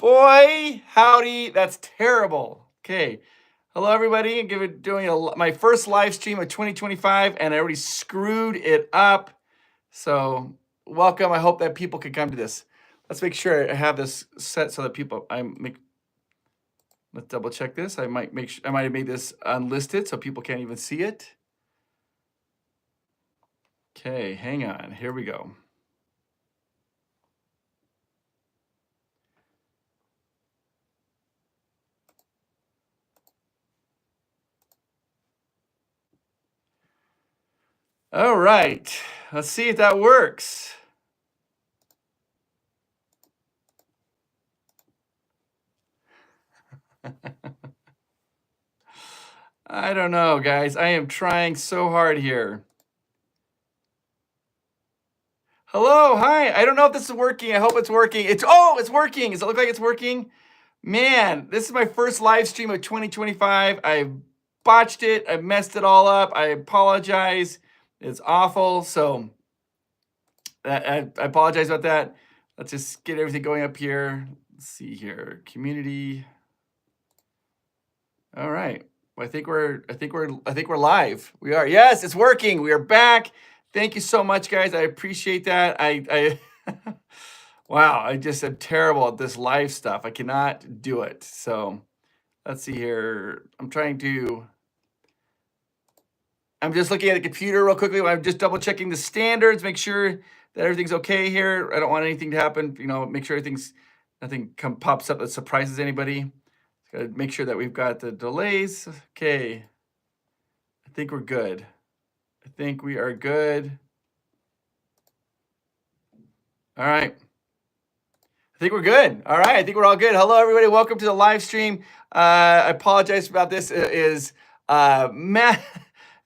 Boy, howdy, that's terrible. Okay. Hello, everybody. Doing my first live stream of 2025, and I already screwed it up. So, welcome. I hope that people can come to this. Let's make sure I have this set so that people. Let's double check this. I might have made this unlisted so people can't even see it. Okay, hang on. Here we go. All right, let's see if that works. I don't know, guys. I am trying so hard here. Hello, hi. I don't know if this is working. I hope it's working. It's working. Does it look like it's working? Man, this is my first live stream of 2025. I botched it. I messed it all up. I apologize. It's awful. So I apologize about that. Let's just get everything going up here. Let's see here. Community. All right. Well, I think we're live. We are. Yes, it's working. We are back. Thank you so much, guys. I appreciate that. I wow, I just am terrible at this live stuff. I cannot do it. So let's see here. I'm just looking at the computer real quickly. I'm just double checking the standards, make sure that everything's okay here. I don't want anything to happen. Make sure nothing pops up that surprises anybody. Gotta make sure that we've got the delays. Okay. I think we're good. I think we are good. All right. I think we're good. All right. I think we're all good. Hello, everybody. Welcome to the live stream. I apologize about this.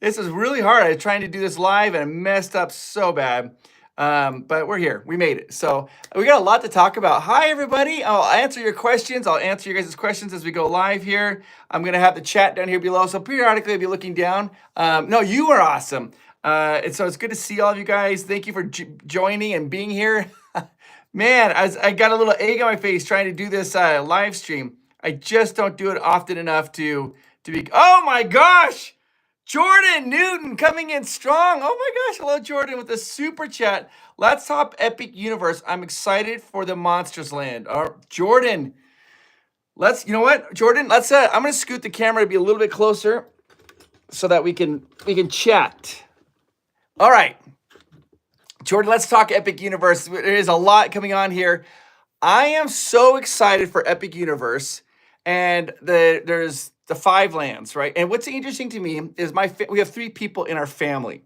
This is really hard. I was trying to do this live and I messed up so bad. But we're here. We made it. So we got a lot to talk about. Hi, everybody. I'll answer your questions. I'll answer your guys' questions as we go live here. I'm going to have the chat down here below. So periodically I'll be looking down. No, you are awesome. And so it's good to see all of you guys. Thank you for joining and being here. Man, I got a little egg on my face trying to do this live stream. I just don't do it often enough to be. Oh my gosh! Jordan Newton coming in strong. Oh my gosh. Hello, Jordan, with the super chat. Let's talk Epic Universe. I'm excited for the Monsters Land. Jordan, you know what, Jordan, I'm going to scoot the camera to be a little bit closer so that we can chat. All right. Jordan, let's talk Epic Universe. There is a lot coming on here. I am so excited for Epic Universe, and there's the 5 lands, right? And what's interesting to me is we have 3 people in our family,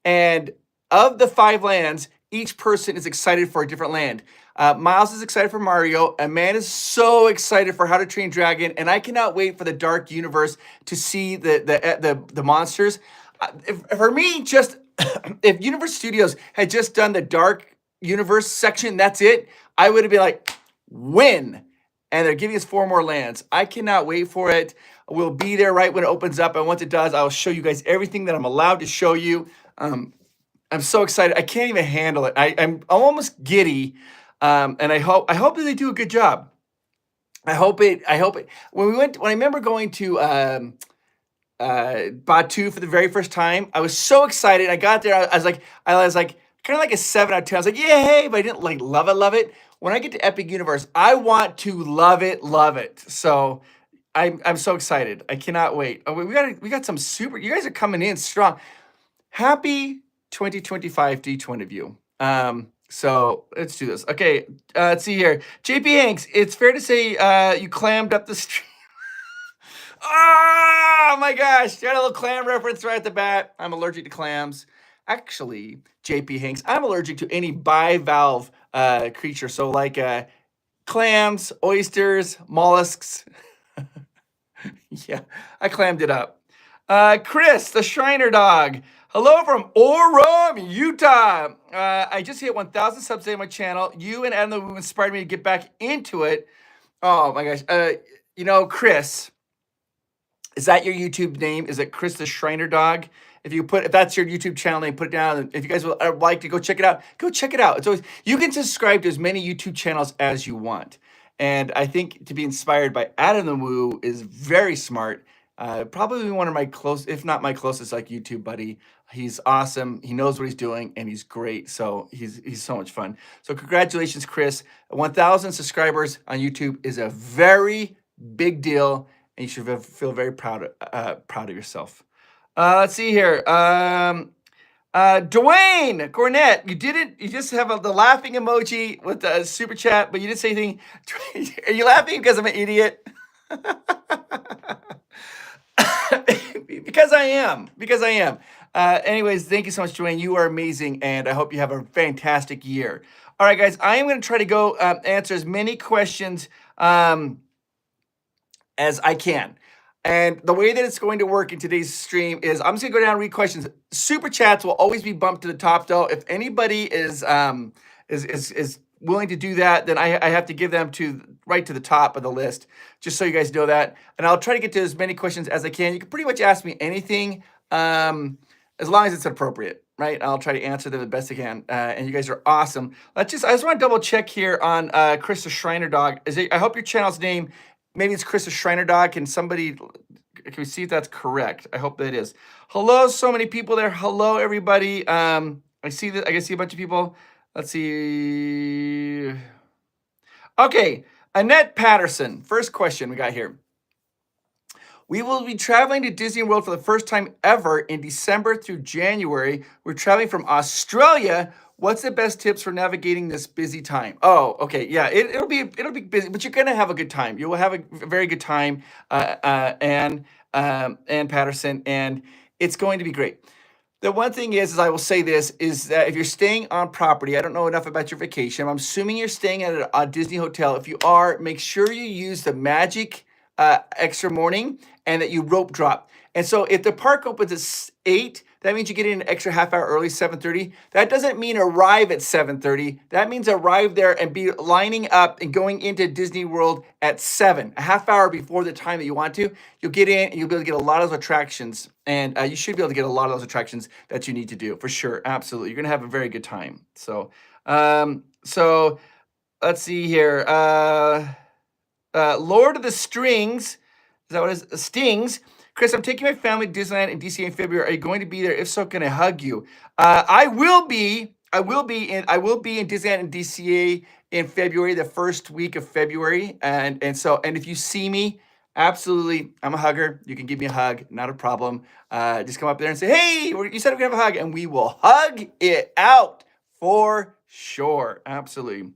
and of the 5 lands, each person is excited for a different land. Miles is excited for Mario. Amanda is so excited for How to Train Dragon, and I cannot wait for the Dark Universe to see the monsters. For me, just if Universe Studios had just done the Dark Universe section, that's it, I would have been like, win. And they're giving us 4 more lands. I cannot wait for it. We'll be there right when it opens up. And once it does, I'll show you guys everything that I'm allowed to show you. I'm so excited. I can't even handle it. I'm almost giddy. And I hope that they do a good job. I hope it. When I remember going to Batu for the very first time, I was so excited. I got there. I was like kind of like a 7 out of 10. I was like, yeah, hey, but I didn't like love it. When I get to Epic Universe, I want to love it. So I'm so excited. I cannot wait. Oh, we got some super. You guys are coming in strong. Happy 2025 to each one of you. So let's do this. Okay, let's see here. JP Hanks, it's fair to say you clammed up the stream. Oh my gosh, got a little clam reference right at the bat. I'm allergic to clams. Actually, JP Hanks, I'm allergic to any bivalve creature. So like clams, oysters, mollusks. Yeah, I clammed it up. Chris, the Shriner dog. Hello from Orem, Utah. I just hit 1,000 subs on my channel. You and Adam Lou inspired me to get back into it. Oh my gosh. Chris, is that your YouTube name? Is it Chris the Shriner dog? If that's your YouTube channel, then put it down. If you guys would like to go check it out, go check it out. It's always, you can subscribe to as many YouTube channels as you want. And I think to be inspired by Adam the Woo is very smart. Probably one of my close, if not my closest, like YouTube buddy. He's awesome. He knows what he's doing, and he's great. So he's so much fun. So congratulations, Chris. 1,000 subscribers on YouTube is a very big deal, and you should feel very proud of yourself. Let's see here. Dwayne Cornett, you just have the laughing emoji with the super chat, but you didn't say anything. Are you laughing because I'm an idiot? Because I am. Anyways, thank you so much, Dwayne. You are amazing, and I hope you have a fantastic year. All right, guys, I am going to try to go answer as many questions as I can. And the way that it's going to work in today's stream is I'm just going to go down and read questions. Super chats will always be bumped to the top, though. If anybody is willing to do that, then I have to give them right to the top of the list, just so you guys know that. And I'll try to get to as many questions as I can. You can pretty much ask me anything, as long as it's appropriate, right? I'll try to answer them the best I can. And you guys are awesome. I just want to double check here on Chris the Shriner Dog. I hope your channel's name, maybe it's Chris the Shriner Dog. Can we see if that's correct? I hope that it is. Hello, so many people there. Hello, everybody. I see a bunch of people. Let's see. Okay, Annette Patterson. First question we got here. We will be traveling to Disney World for the first time ever in December through January. We're traveling from Australia. What's the best tips for navigating this busy time? Oh, okay, yeah, it'll be busy, but you're gonna have a good time. You will have a very good time, Ann Patterson, and it's going to be great. The one thing is I will say this, is that if you're staying on property, I don't know enough about your vacation. I'm assuming you're staying at a Disney hotel. If you are, make sure you use the Magic extra morning and that you rope drop. And so if the park opens at 8, that means you get in an extra half hour early, 7:30. That doesn't mean arrive at 7:30. That means arrive there and be lining up and going into Disney World at 7, a half hour before the time that you want to. You'll get in and you'll be able to get a lot of those attractions. And you should be able to get a lot of those attractions that you need to do, for sure. Absolutely. You're going to have a very good time. So let's see here. Lord of the Strings, is that what it is? Stings. Chris, I'm taking my family to Disneyland and DCA in February. Are you going to be there? If so, can I hug you? I will be in Disneyland and DCA in February, the first week of February. And if you see me, absolutely, I'm a hugger. You can give me a hug, not a problem. Just come up there and say, hey, you said we're gonna have a hug, and we will hug it out for sure. Absolutely.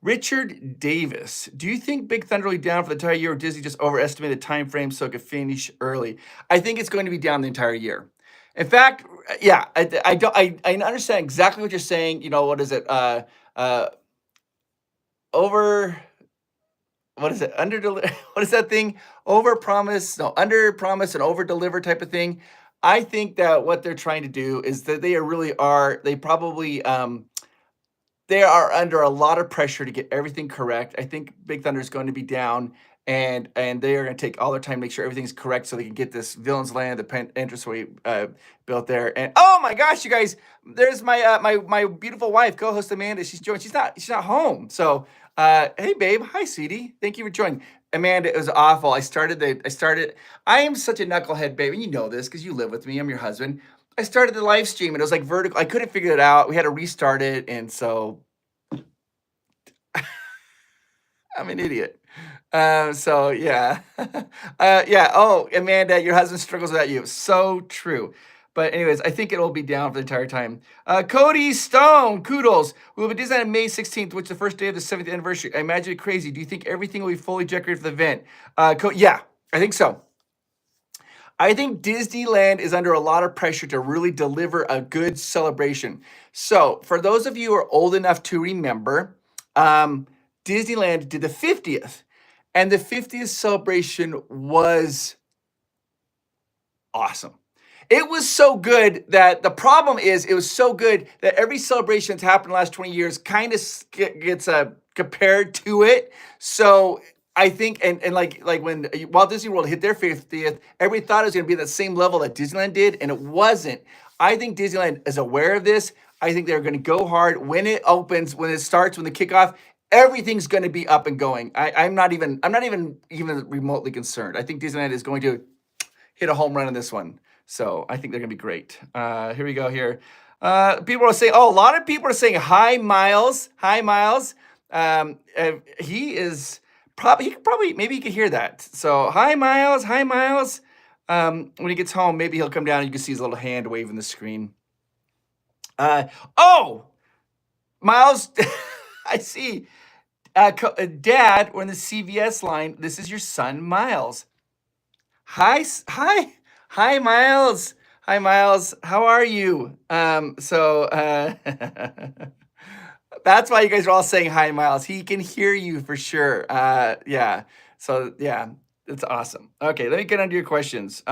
Richard Davis, do you think Big Thunder will be down for the entire year, or Disney just overestimated the time frame so it could finish early? I think it's going to be down the entire year. In fact, yeah, I understand exactly what you're saying. You know, what is it? What is it? What is that thing? Under promise and over deliver type of thing. I think that what they're trying to do is that they probably they are under a lot of pressure to get everything correct. I think Big Thunder is going to be down, and they are going to take all their time to make sure everything's correct so they can get this Villain's Land, the entranceway built there. And oh my gosh, you guys, there's my beautiful wife, co-host Amanda. She's joined. She's not home. So hey babe, hi sweetie. Thank you for joining. Amanda, it was awful. I am such a knucklehead, babe, and you know this because you live with me. I'm your husband. I started the live stream and it was like vertical. I couldn't figure it out. We had to restart it. And so I'm an idiot. So yeah. Yeah. Oh, Amanda, your husband struggles with that. You. So true. But anyways, I think it'll be down for the entire time. Cody Stone, kudos. We'll be Disneyland on May 16th, which is the first day of the 7th anniversary. I imagine it crazy. Do you think everything will be fully decorated for the event? Yeah, I think so. I think Disneyland is under a lot of pressure to really deliver a good celebration. So for those of you who are old enough to remember, Disneyland did the 50th, and the 50th celebration was awesome. It was so good that the problem is it was so good that every celebration that's happened in the last 20 years kind of gets compared to it. So I think, and like when Walt Disney World hit their 50th, everybody thought it was going to be at the same level that Disneyland did, and it wasn't. I think Disneyland is aware of this. I think they're going to go hard when it opens, when it starts, when the kickoff. everything's going to be up and going. I'm not even remotely concerned. I think Disneyland is going to hit a home run in this one. So I think they're going to be great. Here we go here. People are saying, a lot of people are saying, hi, Miles. Hi, Miles. He is probably, maybe he could hear that. So hi, Miles. Hi, Miles. When he gets home, maybe he'll come down and you can see his little hand waving the screen. Miles, I see. Dad, we're in the CVS line. This is your son, Miles. Hi, Miles. Hi, Miles. How are you? That's why you guys are all saying hi, Miles. He can hear you for sure. Yeah. So yeah, it's awesome. Okay, let me get onto your questions.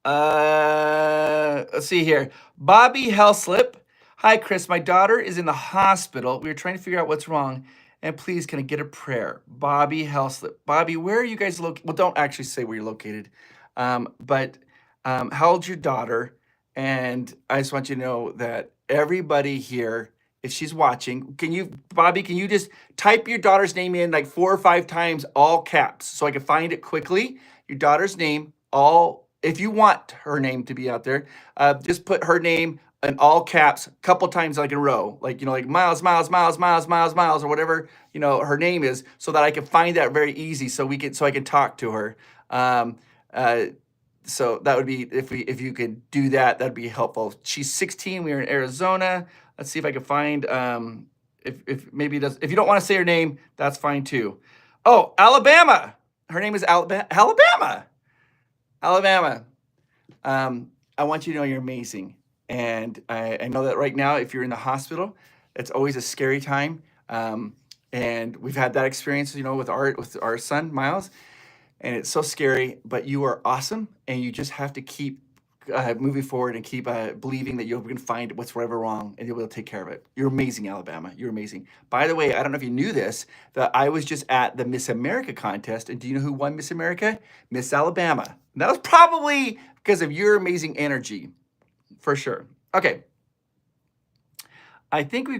Let's see here. Bobby Hellslip. Hi, Chris. My daughter is in the hospital. We are trying to figure out what's wrong. And please, can I get a prayer? Bobby Hellslip. Bobby, where are you guys located? Well, don't actually say where you're located. But how old's your daughter? And I just want you to know that everybody here, if she's watching, Bobby, can you just type your daughter's name in like 4 or 5 times, all caps, so I can find it quickly? Your daughter's name, if you want her name to be out there, just put her name in all caps a couple times like in a row, like Miles, or whatever her name is, so that I can find that very easy, so I can talk to her. So that would be, if you could do that, that'd be helpful. She's 16. We are in Arizona. Let's see if I can find if maybe it does. If you don't want to say her name, that's fine too. Oh, Alabama. Her name is Alabama. I want you to know you're amazing. And I know that right now, if you're in the hospital, it's always a scary time. And we've had that experience, with our son, Miles. And it's so scary, but you are awesome. And you just have to keep moving forward and keep believing that you're going to find what's ever wrong and you'll be able to take care of it. You're amazing, Alabama. You're amazing. By the way, I don't know if you knew this, that I was just at the Miss America contest. And do you know who won Miss America? Miss Alabama. And that was probably because of your amazing energy, for sure. Okay. I think we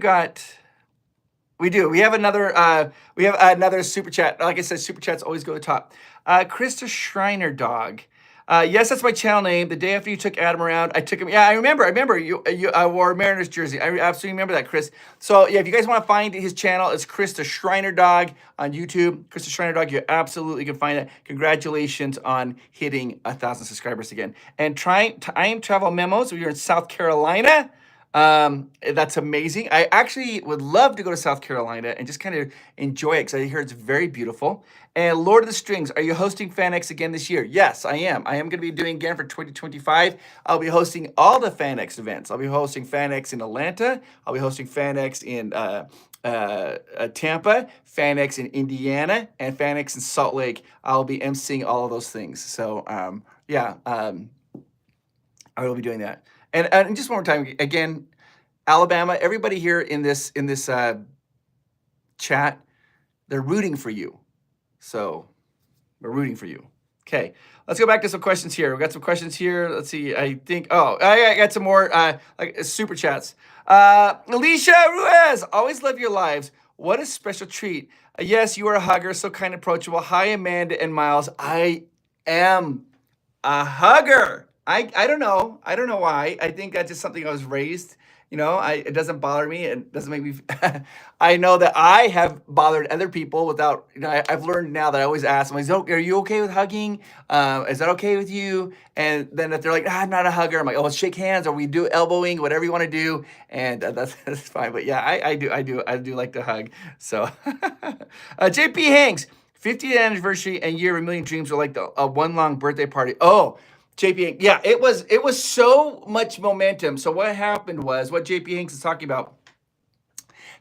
do. We have another super chat. Like I said, super chats always go to the top. Krista Schreiner Dog. Yes, that's my channel name. The day after you took Adam around, I took him. Yeah, I remember. You wore a Mariners jersey. I absolutely remember that, Chris. So yeah, if you guys want to find his channel, it's Krista Schreiner Dog on YouTube. Krista Schreiner Dog, you absolutely can find it. Congratulations on hitting 1,000 subscribers again. And Time Travel Memos. We are in South Carolina. That's amazing. I actually would love to go to South Carolina and just kind of enjoy it, because I hear it's very beautiful. And Lord of the Strings, are you hosting FanX again this year? Yes, I am. I am going to be doing again for 2025. I'll be hosting all the FanX events. I'll be hosting FanX in Atlanta. I'll be hosting FanX in Tampa, FanX in Indiana, and FanX in Salt Lake. I'll be emceeing all of those things. So I will be doing that. And just one more time, again, Alabama, everybody here in this chat, they're rooting for you. So we're rooting for you. Okay, let's go back to some questions here. We got some questions here. Let's see. I think, I got some more like super chats. Alicia Ruiz, always love your lives. What a special treat. Yes, you are a hugger, so kind of approachable. Hi, Amanda and Miles. I am a hugger. I don't know. I don't know why. I think that's just something I was raised. It doesn't bother me. It doesn't make me. I know that I have bothered other people without. I've learned now that I always ask them, "Are you okay with hugging? Is that okay with you?" And then if they're like, "I'm not a hugger," I'm like, "Oh, let's shake hands, or we do elbowing, whatever you want to do," and that's fine. But yeah, I do like to hug. So, JP Hanks, 50th anniversary and year of a million dreams are like a one long birthday party. Oh. JP, yeah, it was so much momentum. So what happened was, what JP Hanks is talking about,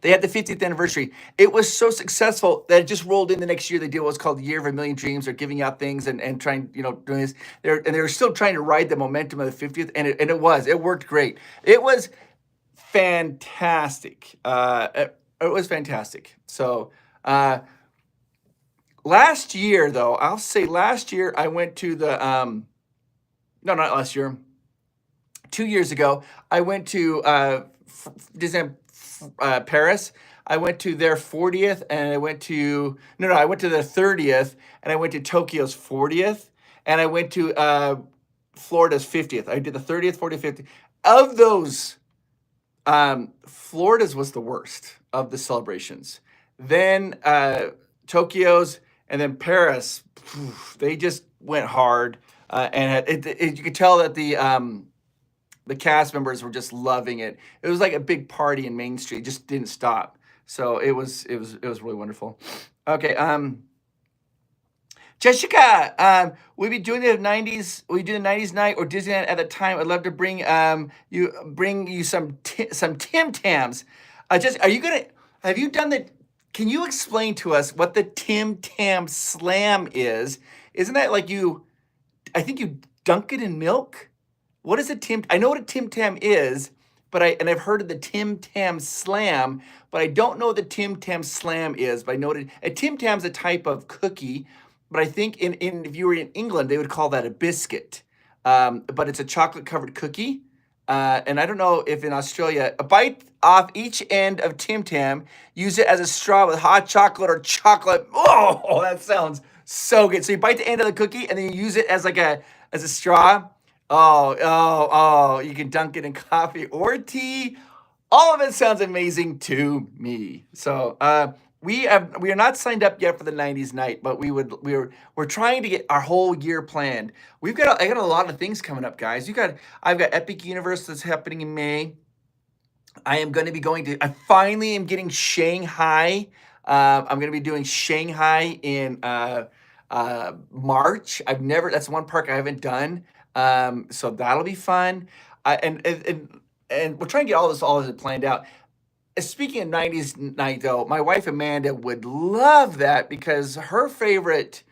they had the 50th anniversary. It was so successful that it just rolled in the next year. They did what's called the Year of a Million Dreams. They're giving out things and trying, doing this. They were still trying to ride the momentum of the 50th, and it worked great. It was fantastic. It was fantastic. So last year, though, I'll say last year I went to the no, not last year. 2 years ago, I went to Disneyland Paris. I went to their 40th, and I went to no, no, I went to their 30th, and I went to Tokyo's 40th, and I went to Florida's 50th. I did the 30th, 40th, 50th. Of those, Florida's was the worst of the celebrations. Then Tokyo's, and then Paris. They just went hard, and you could tell that the cast members were just loving it. It was like a big party in Main Street. It just didn't stop. So it was really wonderful. Okay, Jessica, we'll be doing the 90s. We do the 90s night or Disneyland at the time. I'd love to bring you some Tim Tams. Just are you gonna have you done the? Can you explain to us what the Tim Tam Slam is? Isn't that like you? I think you dunk it in milk. What is a Tim? I know what a Tim Tam is, but I've heard of the Tim Tam Slam, but I don't know what the Tim Tam Slam is. But I know a Tim Tam's a type of cookie, but I think in if you were in England, they would call that a biscuit. But it's a chocolate covered cookie. And I don't know if in Australia, a bite off each end of Tim Tam, use it as a straw with hot chocolate or chocolate. Oh, that sounds so good. So you bite the end of the cookie and then you use it as as a straw. Oh, you can dunk it in coffee or tea. All of it sounds amazing to me. So we are not signed up yet for the 90s night, but we're trying to get our whole year planned. I got a lot of things coming up, guys. I've got Epic Universe that's happening in May. I finally am getting Shanghai. I'm going to be doing Shanghai in March. That's one park I haven't done. So that'll be fun. And we're trying to get all this planned out. Speaking of 90s night, though, my wife Amanda would love that because her favorite,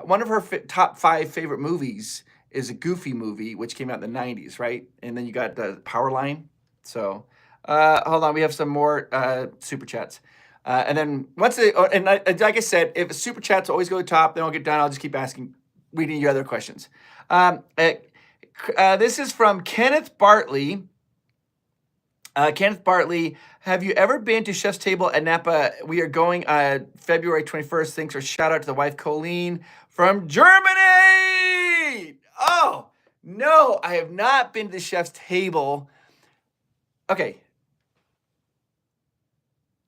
one of her top 5 favorite movies is a Goofy movie, which came out in the 90s, right? And then you got the Powerline. So hold on, we have some more super chats. And then like I said, if super chats always go to the top, then I'll get done. I'll just keep reading your other questions. This is from Kenneth Bartley. Kenneth Bartley, have you ever been to Chef's Table at Napa? We are going February 21st. Thanks for shout out to the wife Colleen from Germany. Oh, no, I have not been to the Chef's Table. Okay.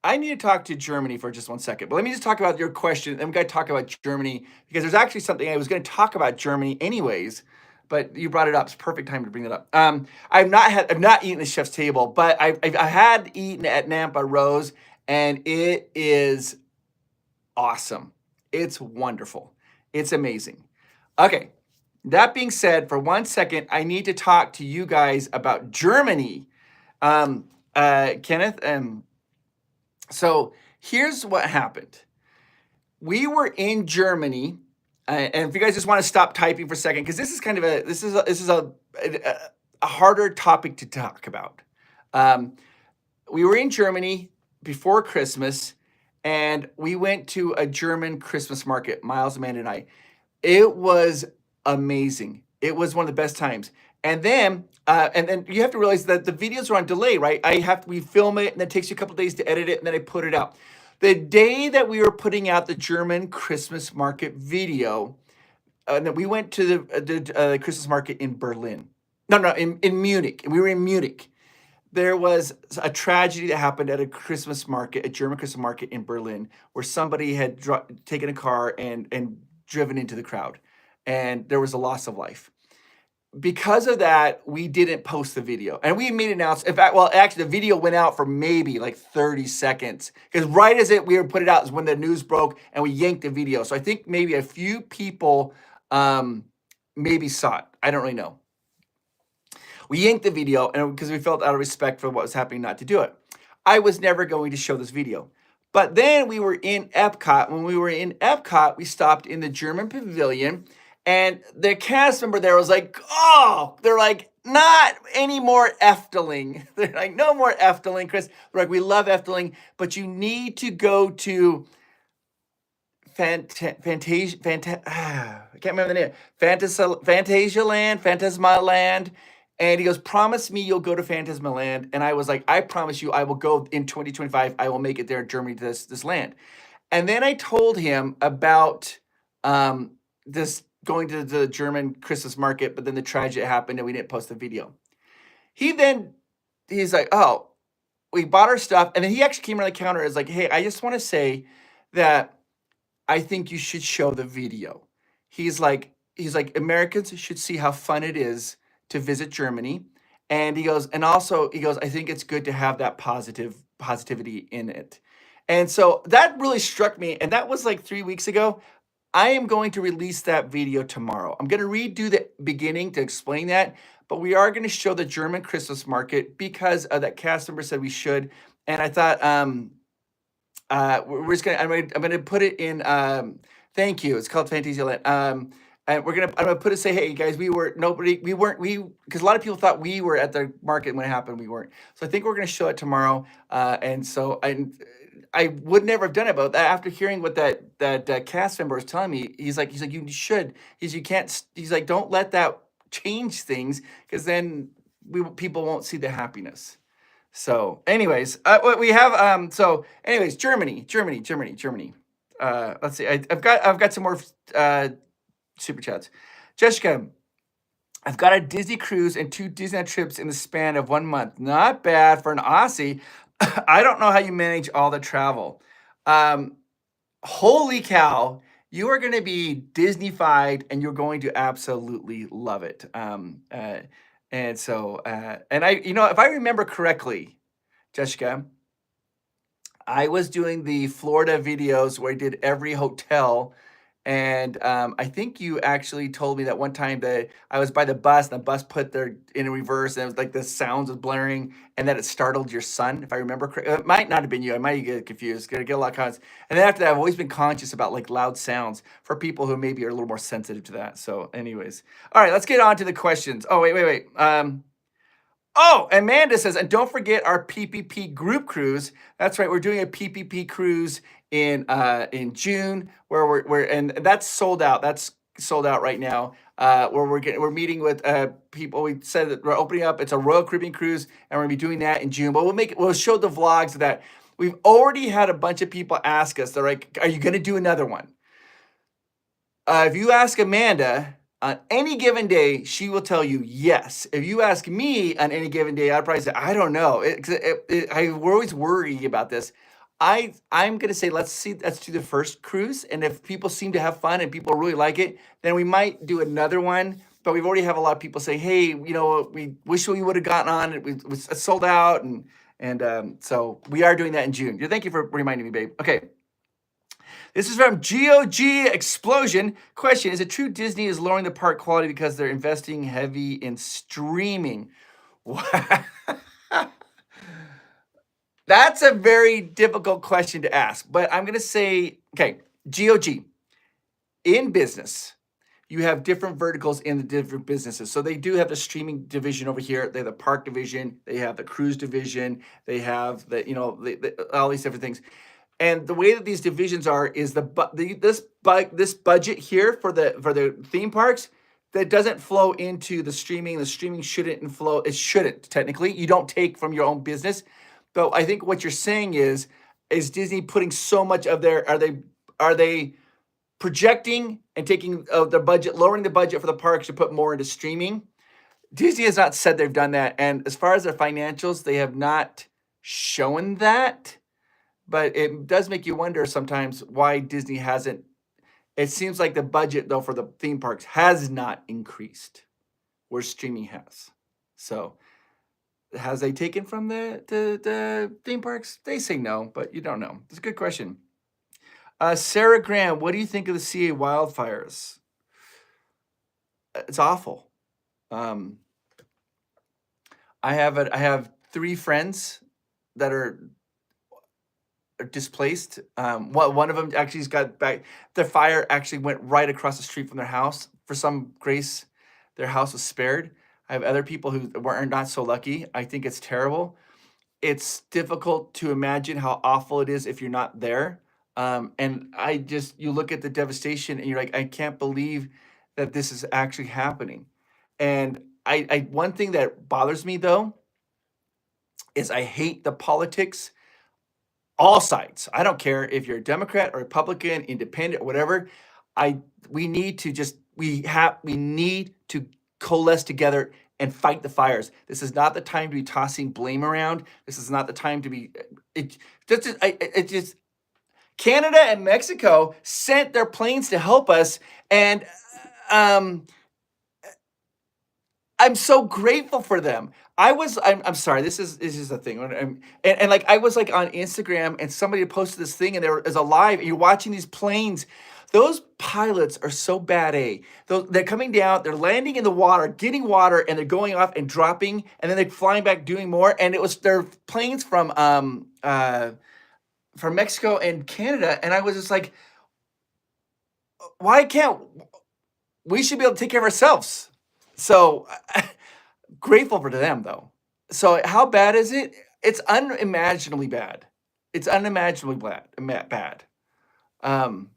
I need to talk to Germany for just 1 second, but let me just talk about your question. And we got to talk about Germany because there's actually something I was going to talk about Germany anyways, but you brought it up. It's perfect time to bring that up. I've not eaten at Chef's Table, but I had eaten at Nampa Rose, and it is awesome. It's wonderful. It's amazing. Okay. That being said, for 1 second, I need to talk to you guys about Germany. Kenneth, so here's what happened. We were in Germany, and if you guys just want to stop typing for a second, because this is a harder topic to talk about. We were in Germany before Christmas, and we went to a German Christmas market, Miles, Amanda, and I. It was amazing. It was one of the best times. And then you have to realize that the videos are on delay, right? We film it, and it takes you a couple days to edit it, and then I put it out. The day that we were putting out the German Christmas market video, and then we went to the Christmas market in Berlin. In Munich. We were in Munich. There was a tragedy that happened at a German Christmas market in Berlin, where somebody had taken a car and driven into the crowd, and there was a loss of life. Because of that, we didn't post the video, and we made an announcement. In fact, actually, the video went out for maybe like 30 seconds because right as we were put it out is when the news broke, and we yanked the video. So I think maybe a few people maybe saw it. I don't really know. We yanked the video, and because we felt out of respect for what was happening, not to do it. I was never going to show this video. But then we were in Epcot. When we were in Epcot, we stopped in the German pavilion. And the cast member there was like, they're like, not any more Efteling. They're like, no more Efteling, Chris. They're like, we love Efteling, but you need to go to I can't remember the name. Phantasialand, Phantasmaland, And he goes, promise me you'll go to Phantasmaland. And I was like, I promise you I will go in 2025. I will make it there in Germany to this land. And then I told him about this going to the German Christmas market, but then the tragedy happened and we didn't post the video. He's like, oh, we bought our stuff. And then he actually came around the counter and was like, hey, I just want to say that I think you should show the video. He's like, Americans should see how fun it is to visit Germany. And he goes, I think it's good to have that positivity in it. And so that really struck me. And that was like 3 weeks ago. I am going to release that video tomorrow. I'm going to redo the beginning to explain that, but we are going to show the German Christmas market because that cast member said we should. And I thought, we're just gonna. I'm gonna put it in. Thank you. It's called Fantasyland. And I'm gonna put it. Say, hey guys, we weren't. Because a lot of people thought we were at the market when it happened. We weren't. So I think we're gonna show it tomorrow. And I would never have done it, but after hearing what that cast member was telling me, he's like you should. You can't. He's like, don't let that change things, because then people won't see the happiness. So, anyways, what we have. Germany. Let's see. I've got some more super chats. Jessica, I've got a Disney cruise and 2 Disneyland trips in the span of 1 month. Not bad for an Aussie. I don't know how you manage all the travel. Holy cow. You are going to be Disney-fied and you're going to absolutely love it. And so, if I remember correctly, Jessica, I was doing the Florida videos where I did every hotel. And I think you actually told me that one time that I was by the bus and the bus put their in reverse and it was like the sounds was blaring and that it startled your son, if I remember correctly. It might not have been you. I might get confused. Gonna get a lot of comments. And then after that, I've always been conscious about like loud sounds for people who maybe are a little more sensitive to that. So anyways, all right, let's get on to the questions. Oh, wait. Amanda says, and don't forget our PPP group cruise. That's right, we're doing a PPP cruise in June, and that's sold out. That's sold out right now. Where we're meeting with people. We said that we're opening up. It's a Royal Caribbean cruise, and we're gonna be doing that in June. But we'll show the vlogs of that. We've already had a bunch of people ask us. They're like, "Are you gonna do another one?" If you ask Amanda, on any given day, she will tell you yes. If you ask me on any given day, I'd probably say, I don't know. We're always worried about this. I'm going to say, let's do the first cruise. And if people seem to have fun and people really like it, then we might do another one. But we've already have a lot of people say, hey, we wish we would have gotten on. It was sold out. And so we are doing that in June. Thank you for reminding me, babe. Okay. This is from GOG Explosion. Question, is it true Disney is lowering the park quality because they're investing heavy in streaming? That's a very difficult question to ask, but I'm going to say, okay, GOG. In business, you have different verticals in the different businesses. So they do have the streaming division over here. They have the park division. They have the cruise division. They have all these different things. And the way that these divisions are is this budget here for the theme parks that doesn't flow into the streaming. The streaming shouldn't flow. It shouldn't technically. You don't take from your own business. But I think what you're saying is Disney putting so much of their are they projecting and taking their budget, lowering the budget for the parks to put more into streaming? Disney has not said they've done that, and as far as their financials, they have not shown that. But it does make you wonder sometimes why Disney hasn't. It seems like the budget, though, for the theme parks has not increased, where streaming has. So, has they taken from the theme parks? They say no, but you don't know. It's a good question. Sarah Graham, what do you think of the CA wildfires? It's awful. I have 3 friends that are displaced. One of them actually got back. The fire actually went right across the street from their house. For some grace, their house was spared. I have other people who are not so lucky. I think it's terrible. It's difficult to imagine how awful it is if you're not there. And you look at the devastation and you're like, I can't believe that this is actually happening. And one thing that bothers me though is I hate the politics, all sides. I don't care if you're a Democrat or Republican, independent or whatever. I we need to just we need to coalesce together and fight the fires. This is not the time to be tossing blame around. This is not the time to be it just Canada and Mexico sent their planes to help us, and um I'm so grateful for them. I'm sorry, this is a thing. And like I was like on Instagram and somebody had posted this thing and there is a live and you're watching these planes. Those pilots are so bad, eh? They're coming down, they're landing in the water, getting water, and they're going off and dropping, and then they're flying back doing more. And it was their planes from Mexico and Canada. And I was just like, why can't we should be able to take care of ourselves? So grateful for them though. So how bad is it? It's unimaginably bad. It's unimaginably bad. Um,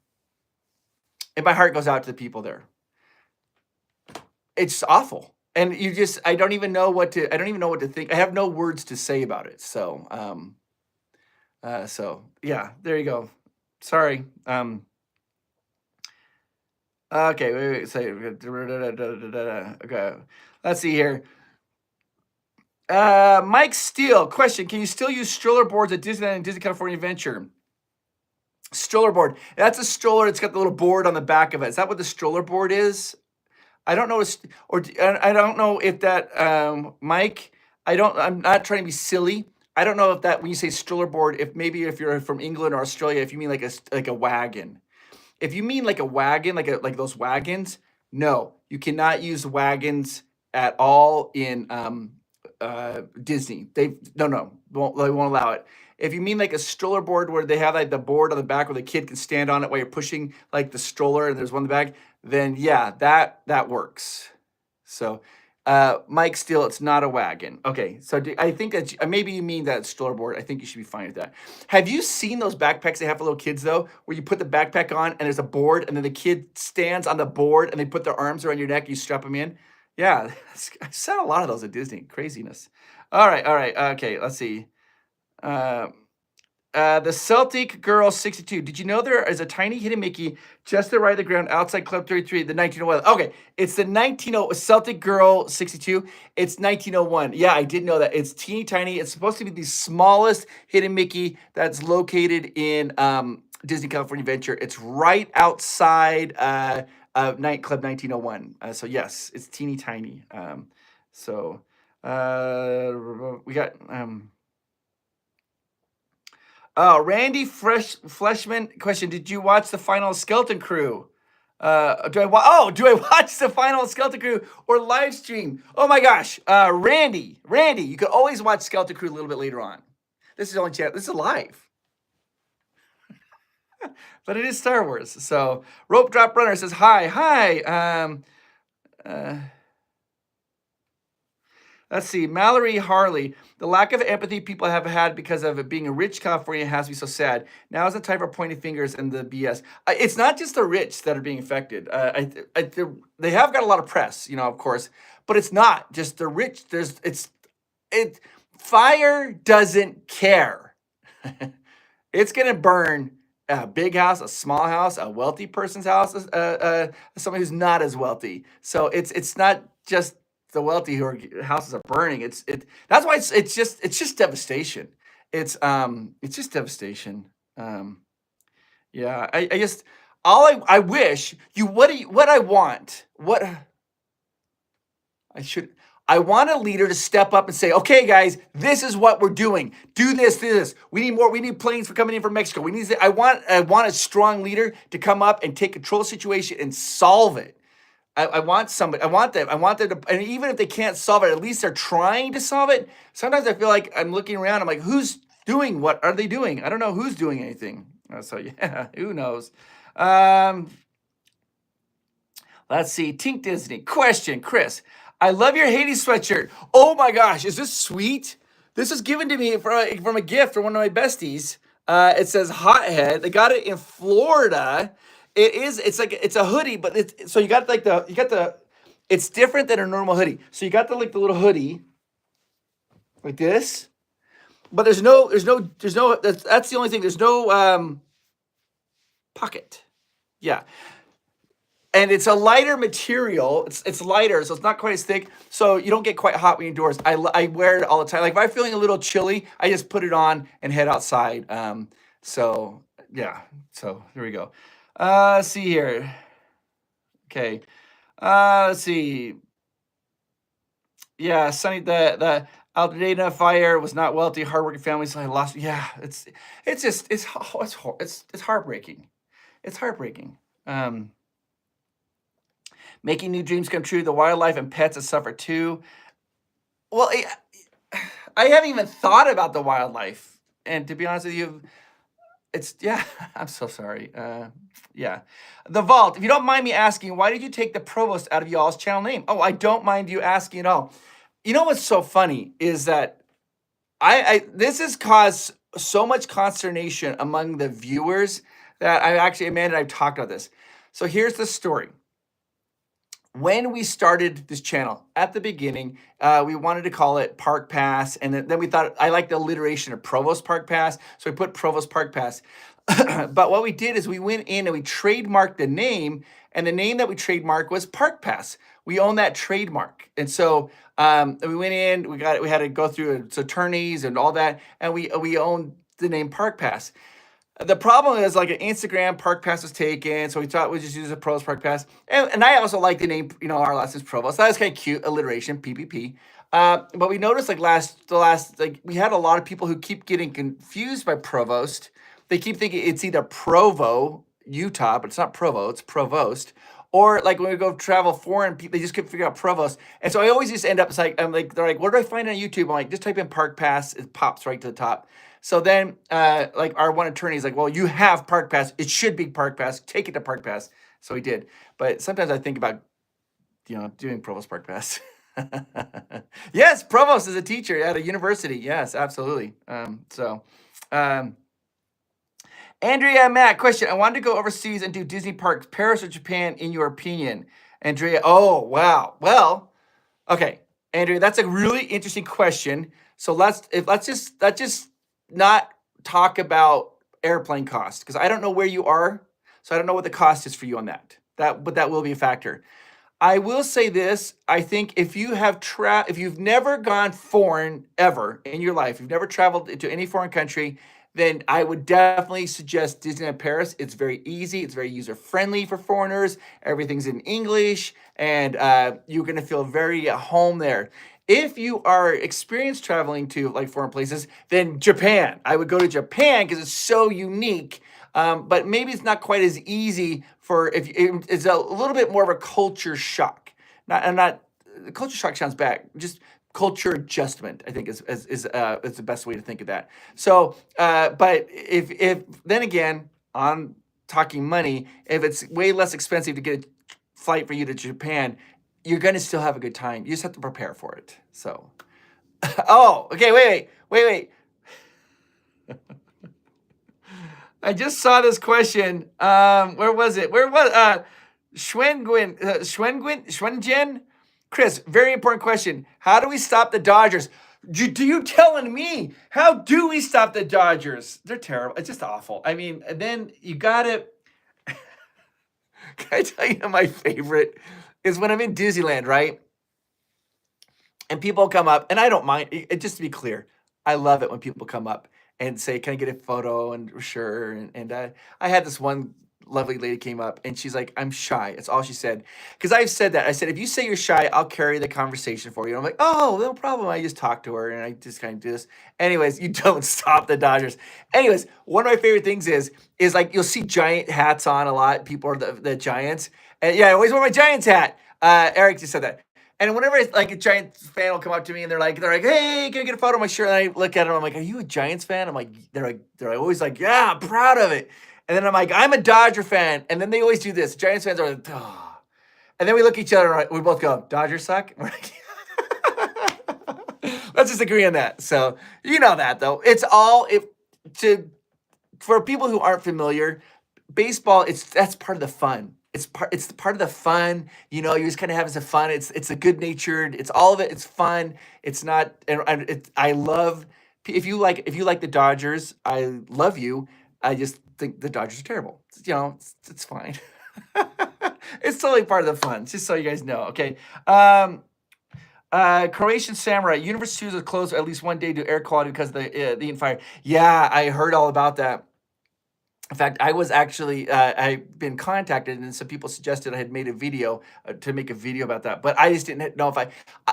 and my heart goes out to the people there. It's awful. And I don't even know what to think. I have no words to say about it. So yeah, there you go. Sorry. Okay, wait, say, okay. Let's see here. Mike Steele, question: can you still use stroller boards at Disneyland and Disney California Adventure? Stroller board. That's a stroller. It's got the little board on the back of it. Is that what the stroller board is? I don't know. I don't know if that, Mike. I'm not trying to be silly. I don't know if that when you say stroller board, if you're from England or Australia, if you mean like a wagon. If you mean like a wagon, like those wagons, no, you cannot use wagons at all in Disney. They won't allow it. If you mean like a stroller board where they have like the board on the back where the kid can stand on it while you're pushing like the stroller and there's one in the back, then yeah, that works. So Mike Steele, it's not a wagon. Okay, so I think that maybe you mean that stroller board. I think you should be fine with that. Have you seen those backpacks they have for little kids though, where you put the backpack on and there's a board and then the kid stands on the board and they put their arms around your neck, you strap them in? Yeah, I've seen a lot of those at Disney. Craziness. All right. Okay, let's see. The Celtic Girl 62. Did you know there is a tiny hidden Mickey just to the right of the ground outside Club 33, the 1901? Okay, it's the 1901 Celtic Girl 62. It's 1901. Yeah, I did know that. It's teeny tiny. It's supposed to be the smallest hidden Mickey that's located in Disney California Adventure. It's right outside Nightclub 1901. So yes, it's teeny tiny. We got Randy Fleshman question: did you watch the final Skeleton Crew? Do I watch the final Skeleton Crew or live stream? Oh my gosh, Randy, you could always watch Skeleton Crew a little bit later on. This is only chance. This is live, but it is Star Wars. So Rope Drop Runner says hi. Let's see, Mallory Harley. The lack of empathy people have had because of it being a rich California has me so sad. Now is the time for pointing fingers and the BS. It's not just the rich that are being affected. They have got a lot of press, of course, but it's not just the rich. Fire doesn't care. It's gonna burn a big house, a small house, a wealthy person's house, somebody who's not as wealthy. So it's not just the wealthy houses are burning. That's why it's just devastation. It's just devastation. Yeah, I just I wish I want a leader to step up and say, okay, guys, this is what we're doing. Do this. We need more. We need planes for coming in from Mexico. I want a strong leader to come up and take control of the situation and solve it. I want somebody. I want them to, and even if they can't solve it, at least they're trying to solve it. Sometimes I feel like I'm looking around. I'm like, who's doing? What are they doing? I don't know who's doing anything. So yeah, who knows? Let's see. Tink Disney question, Chris. I love your Hades sweatshirt. Oh my gosh, is this sweet? This was given to me from a gift from one of my besties. It says Hothead. They got it in Florida. It's a hoodie, but it's It's different than a normal hoodie. So you got the little hoodie like this, but there's no that's the only thing. There's no pocket. Yeah. And it's a lighter material. It's lighter, so it's not quite as thick. So you don't get quite hot when you're indoors. I wear it all the time. Like if I'm feeling a little chilly, I just put it on and head outside. So yeah. So there we go. Let's see here. Okay. Let's see. Yeah, Sunny. The Altadena fire was not wealthy, hardworking families. So I lost. Yeah, it's just it's heartbreaking. It's heartbreaking. Making new dreams come true. The wildlife and pets have suffered too. Well, I haven't even thought about the wildlife. And to be honest with you, yeah, I'm so sorry. Yeah. The Vault, if you don't mind me asking, why did you take the provost out of y'all's channel name? Oh, I don't mind you asking at all. You know what's so funny is that this has caused so much consternation among the viewers that Amanda and I've talked about this. So here's the story. When we started this channel at the beginning, we wanted to call it Park Pass. And then we thought, I like the alliteration of Provost Park Pass. So we put Provost Park Pass. But what we did is we went in and we trademarked the name. And the name that we trademarked was Park Pass. We own that trademark. And so we went in, we had to go through its attorneys and all that. And we owned the name Park Pass. The problem is like an Instagram Park Pass was taken, so we thought we'd just use a Provost Park Pass. And I also like the name, our last name's Provost. That was kind of cute, alliteration, PPP. But we noticed like we had a lot of people who keep getting confused by Provost. They keep thinking it's either Provo, Utah, but it's not Provo, it's Provost. Or like when we go travel foreign, people, they just couldn't figure out Provost. And so I always just end up, they're like, what do I find on YouTube? I'm like, just type in Park Pass, it pops right to the top. So then, like our one attorney is like, well, you have Park Pass. It should be Park Pass. Take it to Park Pass. So he did. But sometimes I think about, doing Provost Park Pass. Yes, Provost is a teacher at a university. Yes, absolutely. Andrea, Matt, question. I wanted to go overseas and do Disney parks, Paris or Japan, in your opinion. Andrea, oh, wow. Well, okay. Andrea, that's a really interesting question. So let's just not talk about airplane cost, because I don't know where you are, so I don't know what the cost is for you on that. But that will be a factor. I will say this: I think if you have if you've never gone foreign ever in your life, you've never traveled to any foreign country, then I would definitely suggest Disneyland Paris. It's very easy. It's very user-friendly for foreigners. Everything's in English, and you're going to feel very at home there. If you are experienced traveling to like foreign places, then Japan. I would go to Japan because it's so unique. But maybe it's not quite as easy it's a little bit more of a culture shock. Culture shock sounds bad. Just culture adjustment, I think is the best way to think of that. So, but if then again, on talking money, if it's way less expensive to get a flight for you to Japan, you're going to still have a good time. You just have to prepare for it. So, oh, okay, wait. I just saw this question. Where was it? Schwengen? Chris, very important question. How do we stop the Dodgers? Do you telling me? How do we stop the Dodgers? They're terrible. It's just awful. I mean, and then you got to... Can I tell you my favorite is when I'm in Disneyland, right? And people come up, and I don't mind. Just to be clear, I love it when people come up and say, can I get a photo? And sure. And I had this one lovely lady came up, and she's like, I'm shy. That's all she said. Because I've said that. I said, if you say you're shy, I'll carry the conversation for you. And I'm like, oh, no problem. I just talk to her, and I just kind of do this. Anyways, you don't stop the Dodgers. Anyways, one of my favorite things is like you'll see giant hats on a lot. People are the Giants. And yeah, I always wear my Giants hat. Eric just said that. And whenever like a Giants fan will come up to me and they're like, hey, can I get a photo of my shirt? And I look at them, I'm like, are you a Giants fan? I'm like, they're always like, yeah, I'm proud of it. And then I'm like, I'm a Dodger fan. And then they always do this. Giants fans are like, oh. And then we look at each other and we both go, Dodgers suck? We're like, let's just agree on that. So you know that though. It's all for people who aren't familiar, baseball, that's part of the fun. it's part of the fun. You know, you're just kind of having some fun. It's a good natured. It's all of it. It's fun. It's not. And I love if you like the Dodgers. I love you. I just think the Dodgers are terrible. You know, it's fine. It's totally part of the fun. Just so you guys know. Okay. Croatian Samurai. Universe Studios is closed at least one day due to air quality because of the Eaton fire. Yeah, I heard all about that. In fact, I was actually, I've been contacted, and some people suggested I had made a video to make a video about that. But I just didn't know if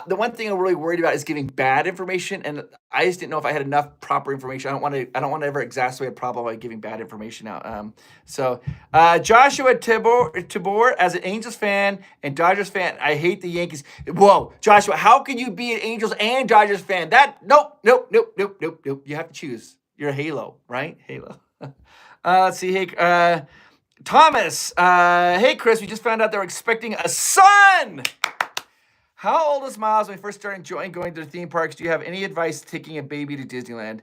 the one thing I'm really worried about is giving bad information, and I just didn't know if I had enough proper information. I don't want to ever exacerbate a problem by giving bad information out. Joshua Tabor, as an Angels fan and Dodgers fan, I hate the Yankees. Whoa, Joshua, how can you be an Angels and Dodgers fan? Nope. You have to choose. You're a Halo, right? Halo. Let's see. Hey, Thomas. Hey, Chris. We just found out they're expecting a son. How old was Miles when we first started enjoying going to the theme parks? Do you have any advice taking a baby to Disneyland?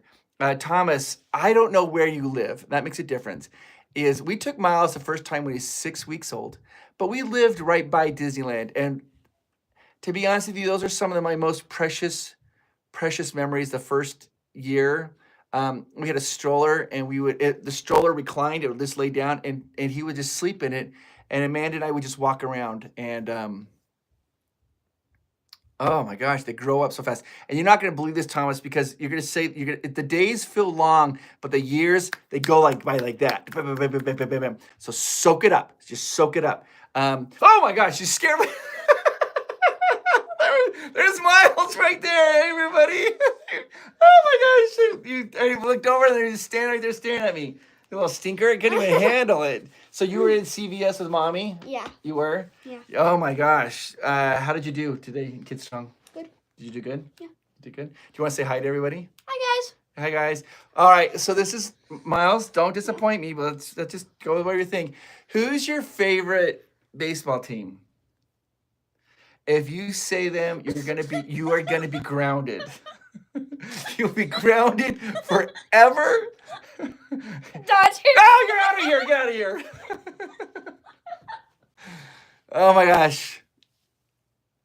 Thomas, I don't know where you live. That makes a difference. We took Miles the first time when he was 6 weeks old, but we lived right by Disneyland. And to be honest with you, those are some of my most precious memories the first year. We had a stroller, and the stroller reclined. It would just lay down, and he would just sleep in it. And Amanda and I would just walk around. And oh my gosh, they grow up so fast. And you're not going to believe this, Thomas, because you're going to say the days feel long, but the years they go by like that. So soak it up. Just soak it up. Oh my gosh, you scared me. There's Miles right there, everybody. Oh my gosh. I looked over and they're just standing right there staring at me. The little stinker. I couldn't even handle it. So you were in CVS with Mommy? Yeah. You were? Yeah. Oh my gosh. How did you do today in Kids Strong? Good. Did you do good? Yeah. You did good? Do you want to say hi to everybody? Hi, guys. Hi, guys. All right. So this is Miles. Don't disappoint me, but let's just go with what you think. Who's your favorite baseball team? If you say them, you are gonna be grounded. You'll be grounded forever. Dodgers. Oh, you're out of here. Get out of here. Oh my gosh.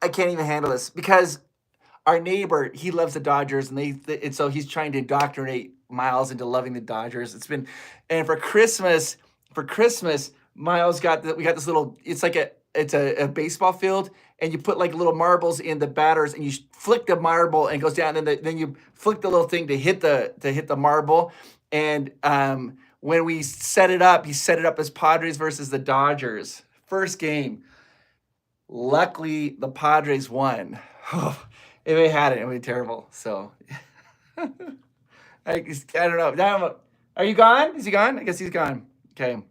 I can't even handle this because our neighbor, he loves the Dodgers, and so he's trying to indoctrinate Miles into loving the Dodgers. And for Christmas, Miles we got this little, it's a baseball field, and you put like little marbles in the batters, and you flick the marble and it goes down, and then you flick the little thing to hit the marble. And when we set it up, he set it up as Padres versus the Dodgers. First game. Luckily, the Padres won. If they had it would be terrible. So I don't know. Are you gone? Is he gone? I guess he's gone. Okay.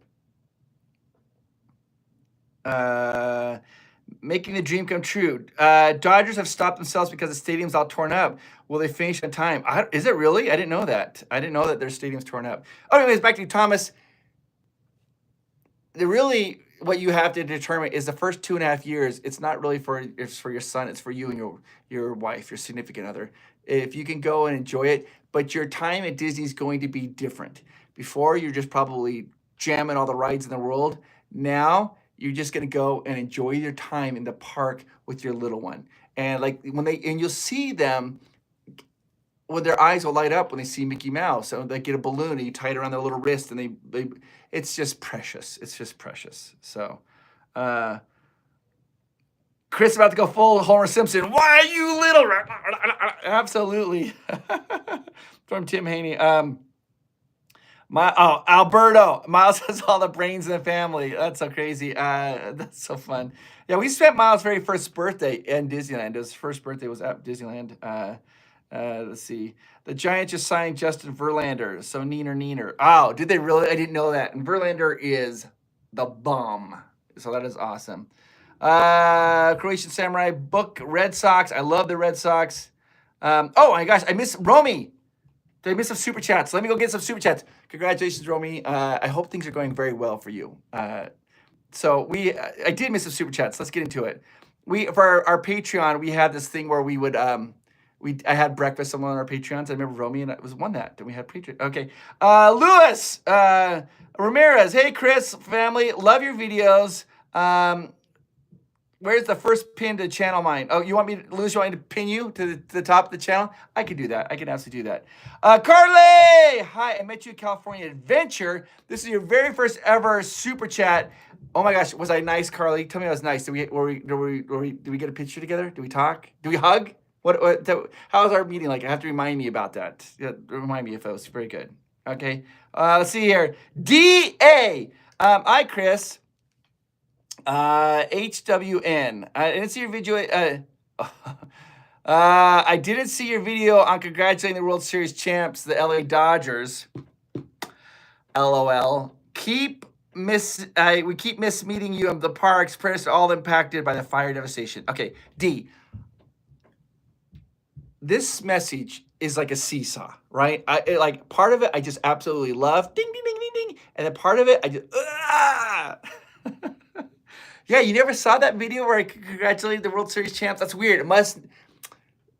Making the dream come true. Dodgers have stopped themselves because the stadium's all torn up. Will they finish on time? Is it really? I didn't know that. I didn't know that their stadium's torn up. Oh, anyways, back to you, Thomas. What you have to determine is the first 2.5 years. It's not really for your son. It's for you and your wife, your significant other. If you can go and enjoy it, but your time at Disney is going to be different. Before, you're just probably jamming all the rides in the world. Now you're just going to go and enjoy your time in the park with your little one. And you'll see them when their eyes will light up when they see Mickey Mouse. So they get a balloon and you tie it around their little wrist, and it's just precious. It's just precious. So, Chris about to go full Homer Simpson. Why are you little? Absolutely. From Tim Haney. Alberto. Miles has all the brains in the family. That's so crazy. That's so fun. Yeah, we spent Miles' very first birthday in Disneyland. His first birthday was at Disneyland. Let's see. The Giants just signed Justin Verlander. So neener. Oh, did they really? I didn't know that. And Verlander is the bomb. So that is awesome. Croatian Samurai book Red Sox. I love the Red Sox. Oh my gosh, I miss Romy. Did I miss some super chats? Let me go get some super chats. Congratulations, Romy. I hope things are going very well for you. I did miss some super chats. Let's get into it. For our Patreon, we had this thing where we would I had breakfast on one of our Patreons. I remember Romy and it was one that we had Patreon. Okay. Louis Ramirez. Hey, Chris family. Love your videos. Where's the first pin to channel mine? Oh, you want me to, Lewis, you want me to pin you to the top of the channel? I can do that. I can absolutely do that. Carly! Hi, I met you at California Adventure. This is your very first ever super chat. Oh my gosh, was I nice, Carly? Tell me I was nice. Did we get a picture together? Did we talk? Did we hug? How was our meeting like? I have to remind me about that. Remind me if it was very good. Okay. Let's see here. DA. Hi, Chris. HWN. I didn't see your video. I didn't see your video on congratulating the World Series champs, the LA Dodgers. LOL. We keep meeting you in the parks. Prayers are all impacted by the fire devastation. Okay, D. This message is like a seesaw, right? Like part of it I just absolutely love. Ding, ding, ding, ding, ding. And then part of it I just Yeah, you never saw that video where I congratulated the World Series champs? That's weird.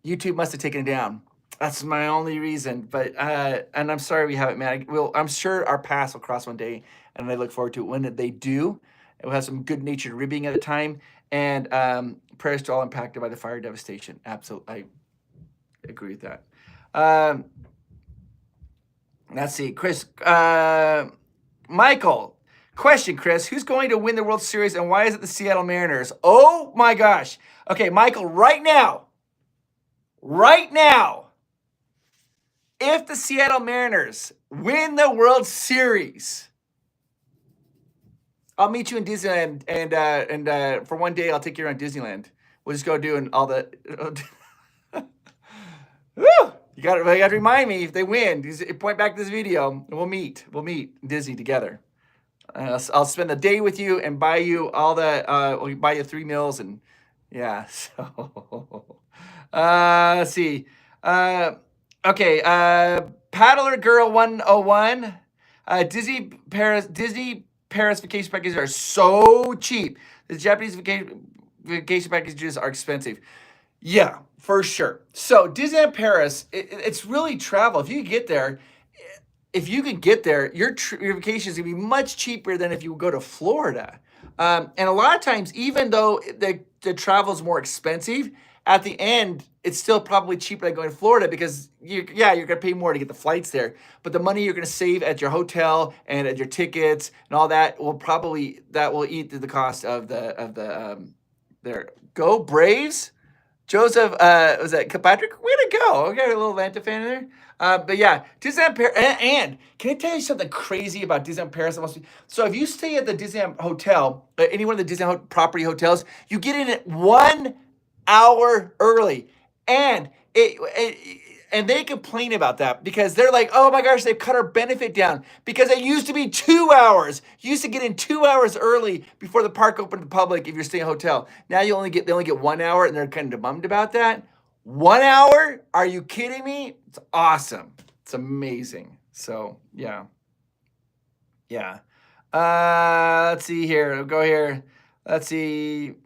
YouTube must have taken it down. That's my only reason. But and I'm sorry we haven't, man. I'm sure our paths will cross one day, and I look forward to it when they do. We'll have some good-natured ribbing at a time, and prayers to all impacted by the fire devastation. Absolutely, I agree with that. Let's see, Chris, Michael. Question, Chris, who's going to win the World Series and why is it the Seattle Mariners? Oh my gosh. Okay, Michael, right now, if the Seattle Mariners win the World Series, I'll meet you in Disneyland and for one day I'll take you around Disneyland. We'll just go doing all the Woo! You got to remind me if they win. Point back to this video and we'll meet in Disney together. I'll spend the day with you and buy you all the, we'll buy you 3 meals and yeah, so, let's see. Okay, Paddler Girl 101, Disney Paris vacation packages are so cheap. The Japanese vacation packages are expensive. Yeah, for sure. So Disneyland Paris, it's really travel. If you get there, your vacation is going to be much cheaper than if you go to Florida. And a lot of times, even though the travel is more expensive, at the end, it's still probably cheaper than going to Florida because you're going to pay more to get the flights there. But the money you're going to save at your hotel and at your tickets and all that will eat the cost of there. Go Braves! Joseph, was that Patrick? Way to go. Okay, a little Atlanta fan in there. But yeah, Disneyland Paris. And can I tell you something crazy about Disneyland Paris? So if you stay at the Disneyland Hotel, any one of the Disneyland property hotels, you get in at 1 hour early. And and they complain about that because they're like, oh my gosh, they've cut our benefit down because it used to be 2 hours. You used to get in 2 hours early before the park opened to the public if you're staying in a hotel. Now they only get 1 hour and they're kind of bummed about that. 1 hour? Are you kidding me? It's awesome. It's amazing. So yeah. Let's see here. I'll go here. Let's see.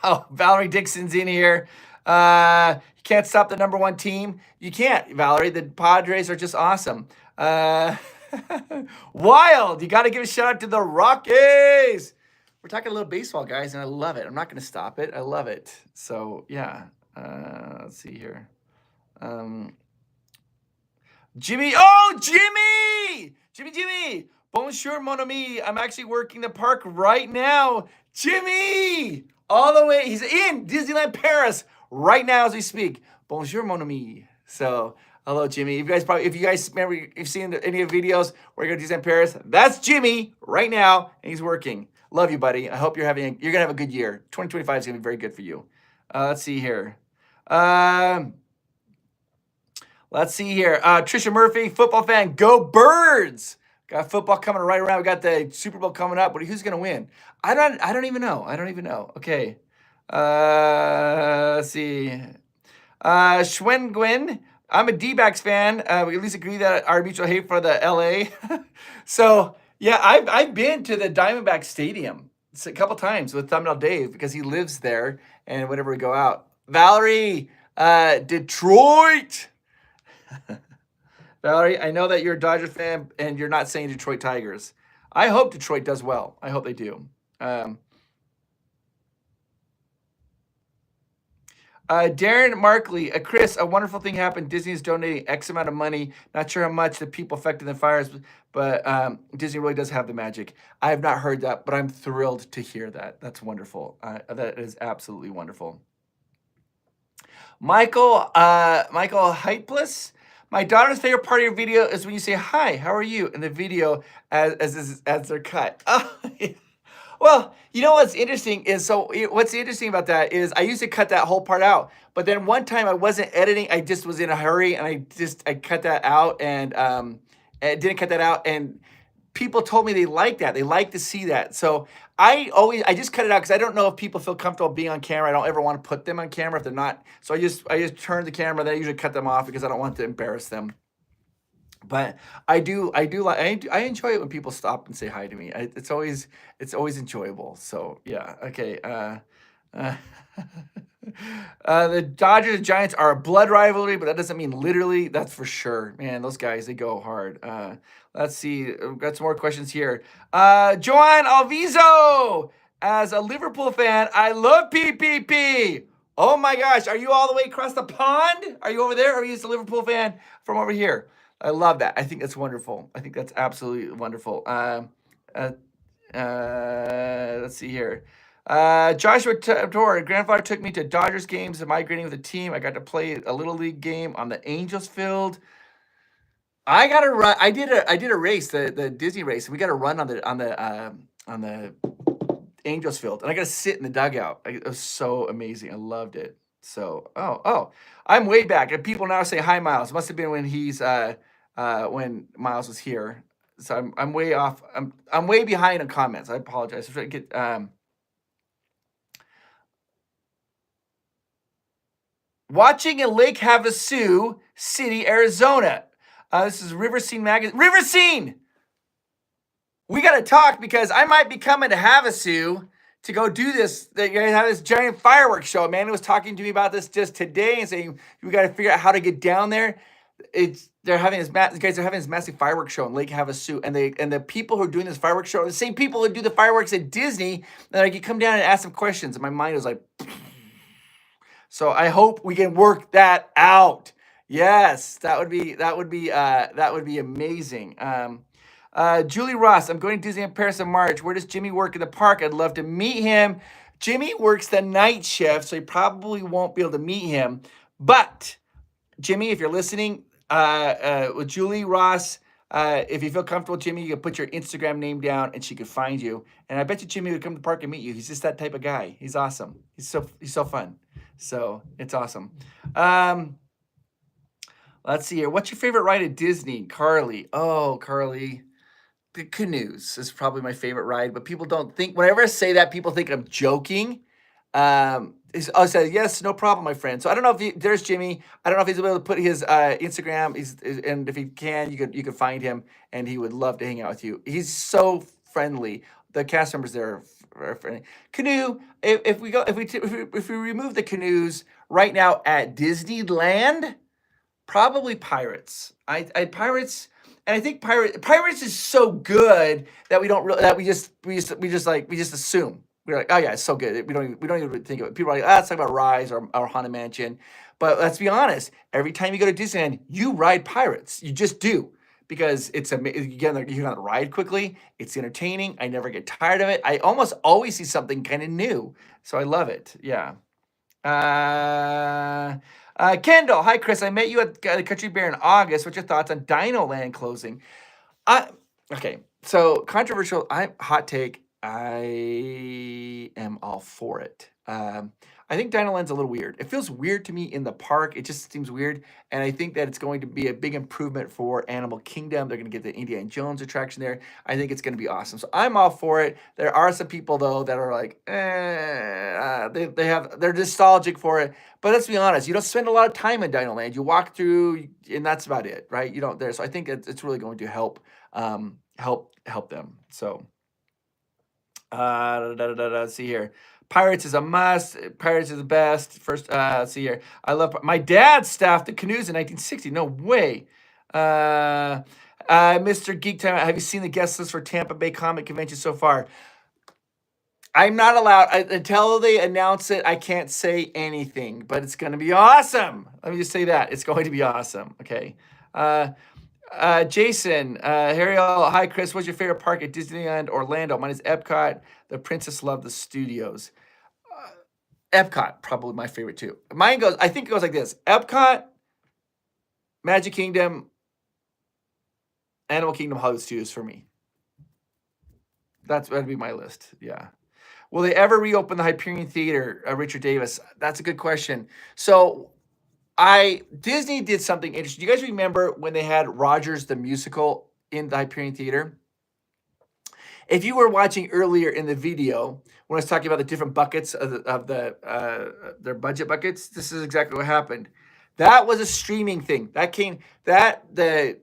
Oh, Valerie Dixon's in here. You can't stop the #1 team. You can't, Valerie. The Padres are just awesome. Wild. You got to give a shout out to the Rockies. We're talking a little baseball, guys, and I love it. I'm not going to stop it. I love it. So, yeah. Let's see here. Jimmy. Oh, Jimmy! Jimmy! Bonjour, mon ami. I'm actually working the park right now. Jimmy! All the way. He's in Disneyland Paris right now as we speak. Bonjour, mon ami. So, hello, Jimmy. If you guys remember, you've seen any of the videos where you go to Disneyland Paris, that's Jimmy right now, and he's working. Love you, buddy. I hope you're going to have a good year. 2025 is going to be very good for you. Let's see here. Trisha Murphy, football fan. Go Birds! Got football coming right around. We got the Super Bowl coming up. But who's going to win? I don't even know. Okay. Let's see. Schwen Gwen. I'm a D-backs fan. We at least agree that our mutual hate for the LA. So, yeah, I've been to the Diamondback Stadium a couple times with Thumbnail Dave because he lives there and whenever we go out. Valerie, Detroit. Valerie, I know that you're a Dodger fan and you're not saying Detroit Tigers. I hope Detroit does well. I hope they do. Darren Markley, Chris, a wonderful thing happened. Disney is donating X amount of money. Not sure how much the people affected in the fires, but Disney really does have the magic. I have not heard that, but I'm thrilled to hear that. That's wonderful. That is absolutely wonderful. Michael Hypless. My daughter's favorite part of your video is when you say, "Hi, how are you?" in the video as they're cut. Oh, yeah. Well, you know what's interesting is, what's interesting about that is I used to cut that whole part out, but then one time I wasn't editing, I just was in a hurry and I cut that out and didn't cut that out, and people told me they like that. They like to see that. So I just cut it out because I don't know if people feel comfortable being on camera. I don't ever want to put them on camera if they're not. So I just turn the camera, then I usually cut them off because I don't want to embarrass them. But I enjoy it when people stop and say hi to me. It's always enjoyable. So yeah, okay. The Dodgers and Giants are a blood rivalry, but that doesn't mean literally. That's for sure, man. Those guys, they go hard. Let's see. We've got some more questions here. Joan Alviso, as a Liverpool fan, I love PPP. Oh my gosh, are you all the way across the pond? Are you over there? Or are you just a Liverpool fan from over here? I love that. I think that's wonderful. I think that's absolutely wonderful. Let's see here. Joshua Torre, grandfather took me to Dodgers games and migrating with the team. I got to play a little league game on the Angels field. I got to run. I did a race, the Disney race. We got to run on the Angels field, and I got to sit in the dugout. It was so amazing. I loved it. So, I'm way back, and people now say hi, Miles. Must have been when when Miles was here. So I'm way off. I'm way behind on comments. I apologize. I'm trying to get watching in Lake Havasu City, Arizona. This is River Scene Magazine. River Scene! We got to talk because I might be coming to Havasu to go do this. You're going to have this giant fireworks show. Amanda was talking to me about this just today and saying, we got to figure out how to get down there. They're having this massive fireworks show in Lake Havasu, and the people who are doing this fireworks show are the same people who do the fireworks at Disney. And like, you come down and ask them questions, and my mind was like, so I hope we can work that out. Yes, that would be amazing. Julie Ross, I'm going to Disney in Paris in March. Where does Jimmy work in the park? I'd love to meet him. Jimmy works the night shift, so you probably won't be able to meet him. But Jimmy, if you're listening, with Julie Ross, if you feel comfortable, Jimmy, you can put your Instagram name down and she could find you. And I bet you Jimmy would come to the park and meet you. He's just that type of guy. He's awesome. He's so fun. So it's awesome. Let's see here. What's your favorite ride at Disney? Carly. Oh, Carly. The canoes is probably my favorite ride, but people don't think, whenever I say that, people think I'm joking. I'll say, yes, no problem, my friend. So I don't know if there's Jimmy. I don't know if he's able to put his Instagram, and if he can, you could find him, and he would love to hang out with you. He's so friendly. The cast members there are friendly. Canoe, if we remove the canoes right now at Disneyland, probably Pirates. Pirates. And I think Pirates is so good that we just assume. We're like, oh yeah, it's so good. We don't even think of it. People are like, let's talk about Rise or Haunted Mansion. But let's be honest, every time you go to Disneyland, you ride Pirates. You just do. Because it's amazing. Again, you can ride quickly. It's entertaining. I never get tired of it. I almost always see something kind of new. So I love it. Yeah. Kendall, hi Chris. I met you at the Country Bear in August. What's your thoughts on Dino Land closing? Okay, so controversial. Hot take. I am all for it. I think Dino Land's a little weird. It feels weird to me in the park. It just seems weird, and I think that it's going to be a big improvement for Animal Kingdom. They're going to get the Indiana Jones attraction there. I think it's going to be awesome. So I'm all for it. There are some people though that are like, they're nostalgic for it. But let's be honest, you don't spend a lot of time in Dino Land. You walk through, and that's about it, right? You don't there. So I think it's really going to help them. So let's see here. Pirates is a must. Pirates is the best. First, let's see here. I love my dad staffed the canoes in 1960. No way. Mr. Geek Time, have you seen the guest list for Tampa Bay Comic Convention so far? I'm not allowed until they announce it. I can't say anything, but it's going to be awesome. Let me just say that it's going to be awesome. Okay. Jason, Harriel, hi Chris. What's your favorite park at Disneyland Orlando? Mine is Epcot. The Princess loved the studios. Epcot, probably my favorite too. Mine goes, I think it goes like this: Epcot, Magic Kingdom, Animal Kingdom, Hollywood Studios for me. That'd be my list. Yeah. Will they ever reopen the Hyperion Theater, Richard Davis? That's a good question. So Disney did something interesting. Do you guys remember when they had Rogers the Musical in the Hyperion Theater? If you were watching earlier in the video, when I was talking about the different buckets of their budget buckets, this is exactly what happened. That was a streaming thing. The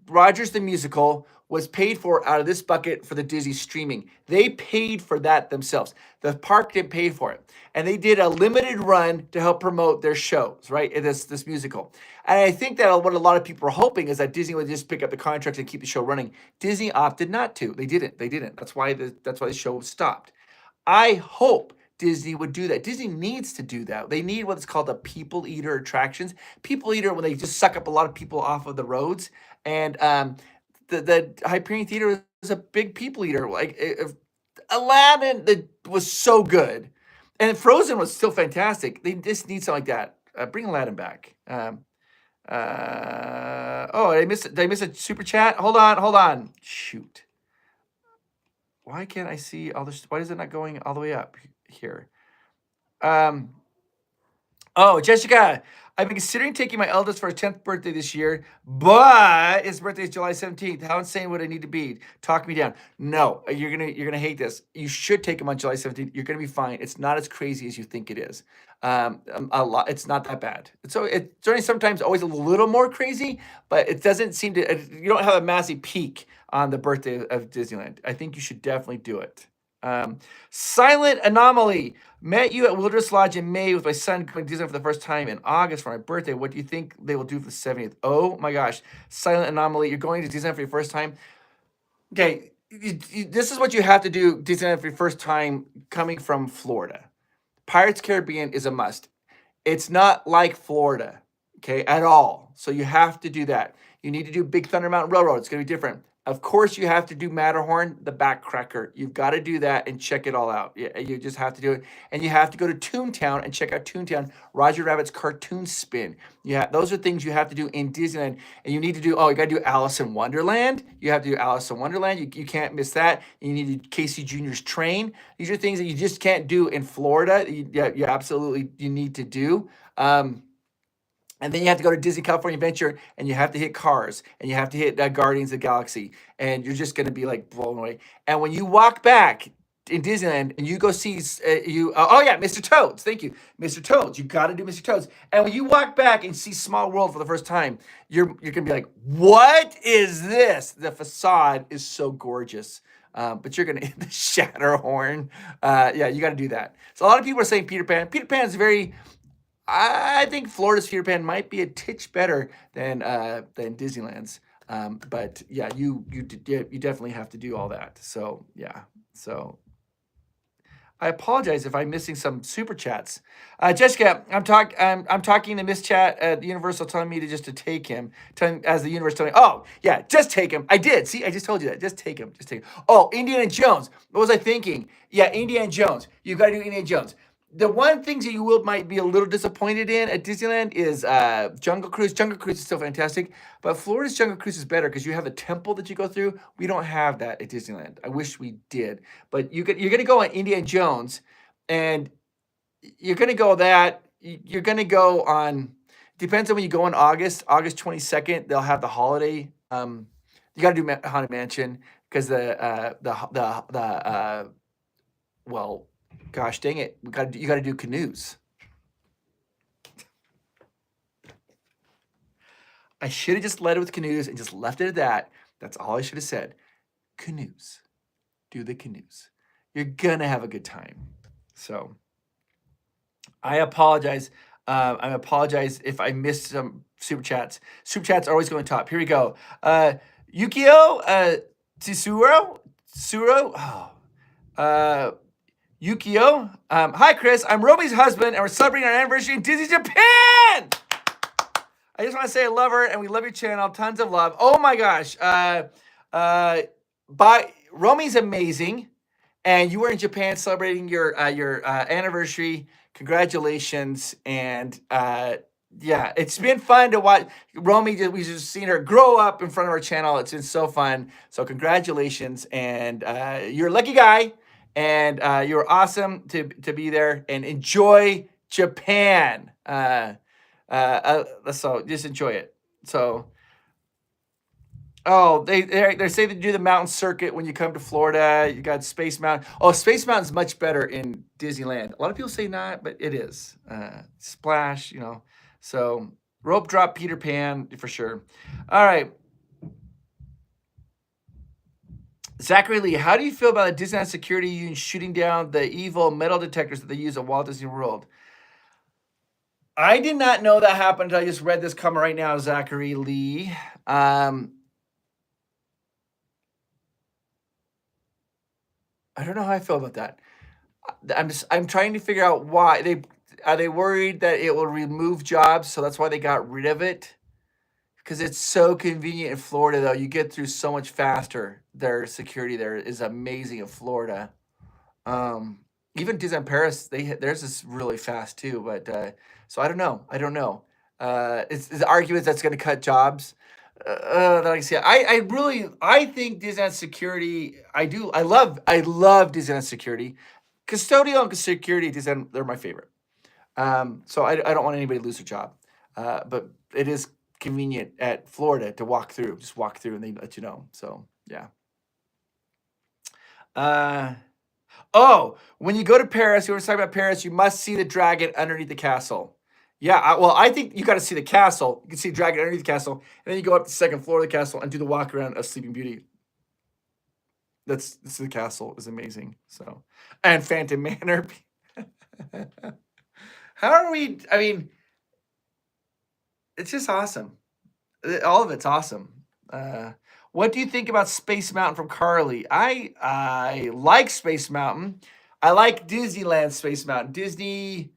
Rogers the Musical was paid for out of this bucket for the Disney streaming. They paid for that themselves. The park didn't pay for it. And they did a limited run to help promote their shows, right? This musical. And I think that what a lot of people are hoping is that Disney would just pick up the contracts and keep the show running. Disney opted not to. They didn't. That's why the show stopped. I hope Disney would do that. Disney needs to do that. They need what's called a people eater attractions. People eater when they just suck up a lot of people off of the roads. And the Hyperion Theater is a big people eater. Like Aladdin was so good, and Frozen was still fantastic. They just need something like that. Bring Aladdin back. Did I miss a super chat? Hold on. Shoot. Why can't I see all this? Why is it not going all the way up here? Jessica, I've been considering taking my eldest for his 10th birthday this year, but his birthday is July 17th. How insane would I need to be? Talk me down. No, you're gonna hate this. You should take him on July 17th. You're gonna be fine. It's not as crazy as you think it is. It's not that bad. It's certainly sometimes always a little more crazy, but it doesn't seem to. You don't have a massive peak on the birthday of Disneyland. I think you should definitely do it. Silent Anomaly. Met you at Wilderness Lodge in May with my son going to Disneyland for the first time in August for my birthday. What do you think they will do for the 70th? Oh my gosh. Silent Anomaly. You're going to Disneyland for your first time. Okay. This is what you have to do Disneyland for your first time coming from Florida. Pirates Caribbean is a must. It's not like Florida, okay, at all. So you have to do that. You need to do Big Thunder Mountain Railroad. It's going to be different. Of course, you have to do Matterhorn, the Backcracker. You've got to do that and check it all out. You just have to do it. And you have to go to Toontown and check out Toontown, Roger Rabbit's Cartoon Spin. Yeah, those are things you have to do in Disneyland. And you need to do, you got to do Alice in Wonderland. You have to do Alice in Wonderland. You can't miss that. You need to do Casey Jr.'s Train. These are things that you just can't do in Florida. You absolutely, you need to do. And then you have to go to Disney California Adventure, and you have to hit Cars, and you have to hit Guardians of the Galaxy, and you're just going to be like blown away. And when you walk back in Disneyland and you go see Mr. Toads, thank you, Mr. Toads, you got to do Mr. Toads. And when you walk back and see Small World for the first time, you're going to be like, what is this? The facade is so gorgeous. But you're going to hit the Shatterhorn. You got to do that. So a lot of people are saying Peter Pan. Peter Pan is very. I think Florida's Peter Pan might be a titch better than Disneyland's. But yeah, you definitely have to do all that. So yeah. So I apologize if I'm missing some super chats. Jessica, I'm talking to Miss Chat at the Universal telling me to take him. As the universe telling me, oh yeah, just take him. I did. See, I just told you that. Just take him. Oh, Indiana Jones. What was I thinking? Yeah, Indiana Jones. You got to do Indiana Jones. The one thing that you might be a little disappointed in at Disneyland is Jungle Cruise. Jungle Cruise is still fantastic, but Florida's Jungle Cruise is better because you have the temple that you go through. We don't have that at Disneyland. I wish we did, but you're going to go on Indiana Jones, and you're going to go that. You're going to go on. Depends on when you go in August 22nd. They'll have the holiday. You got to do Haunted Mansion because gosh dang it! You got to do canoes. I should have just led it with canoes and just left it at that. That's all I should have said. Canoes. Do the canoes. You're gonna have a good time. So I apologize. I apologize if I missed some super chats. Super chats are always going top. Here we go. Yukio Tsuro. Oh, Yukio. Hi, Chris. I'm Roby's husband, and we're celebrating our anniversary in Disney Japan. I just want to say I love her, and we love your channel. Tons of love. Oh my gosh. Romi's amazing, and you were in Japan celebrating your anniversary. Congratulations, and yeah, it's been fun to watch. Romy, we've just seen her grow up in front of our channel. It's been so fun. So congratulations, and you're a lucky guy, and you're awesome to be there, and enjoy Japan. So just enjoy it. So, oh, they say they do the mountain circuit when you come to Florida. You got Space Mountain. Oh, Space Mountain's much better in Disneyland. A lot of people say not, but it is. Splash, So rope drop Peter Pan for sure. All right. Zachary Lee, how do you feel about the Disneyland security union shooting down the evil metal detectors that they use at Walt Disney World? I did not know that happened until I just read this comment right now, Zachary Lee. I don't know how I feel about that. I'm trying to figure out why are they worried that it will remove jobs, so that's why they got rid of it? Because it's so convenient in Florida, though. You get through so much faster. Their security there is amazing in Florida. Even Disneyland Paris, theirs is really fast too. But so I don't know. It's the argument that's going to cut jobs. That I see. I think Disneyland security. I love Disneyland security. Custodial security, Disneyland, they're my favorite. So I don't want anybody to lose their job. But it is convenient at Florida to walk through. Just walk through and they let you know. So yeah. Oh, when you go to Paris, we were talking about Paris, you must see the dragon underneath the castle. Yeah, I think you got to see the castle. You can see the dragon underneath the castle, and then you go up to the second floor of the castle and do the walk around of Sleeping Beauty. This is the castle is amazing. So, and Phantom Manor. How are we? I mean, it's just awesome. All of it's awesome. What do you think about Space Mountain from Carly? I like Space Mountain. I like Disneyland Space Mountain. Disney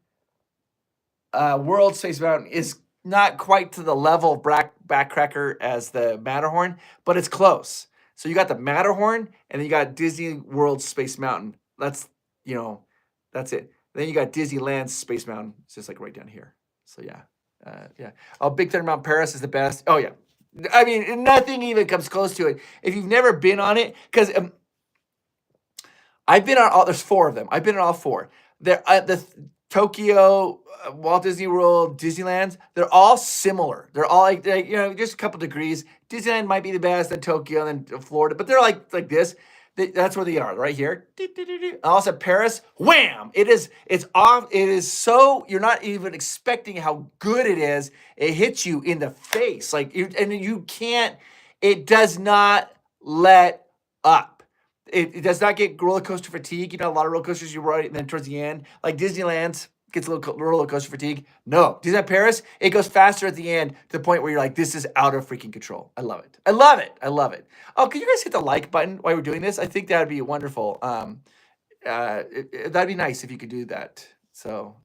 World Space Mountain is not quite to the level of backcracker as the Matterhorn, but it's close. So you got the Matterhorn, and then you got Disney World Space Mountain. That's it. Then you got Disneyland Space Mountain. It's just like right down here. So yeah. Yeah. Oh, Big Thunder Mountain Paris is the best. Oh yeah. I mean, nothing even comes close to it. If you've never been on it, because I've been on all. There's 4 of them. I've been on all 4. The Tokyo, Walt Disney World, Disneyland. They're all similar. They're all like just a couple degrees. Disneyland might be the best, then Tokyo, and then Florida, but they're like this. That's where they are, right here. Also, Paris, wham! It's off. It is so, you're not even expecting how good it is. It hits you in the face. You can't, it does not let up. It does not get roller coaster fatigue. A lot of roller coasters you ride, and then towards the end, like Disneyland, gets a little roller coaster fatigue. No, Disneyland Paris, it goes faster at the end to the point where you're like, this is out of freaking control. I love it. Oh, can you guys hit the like button while we're doing this? I think that'd be wonderful. That'd be nice if you could do that. So,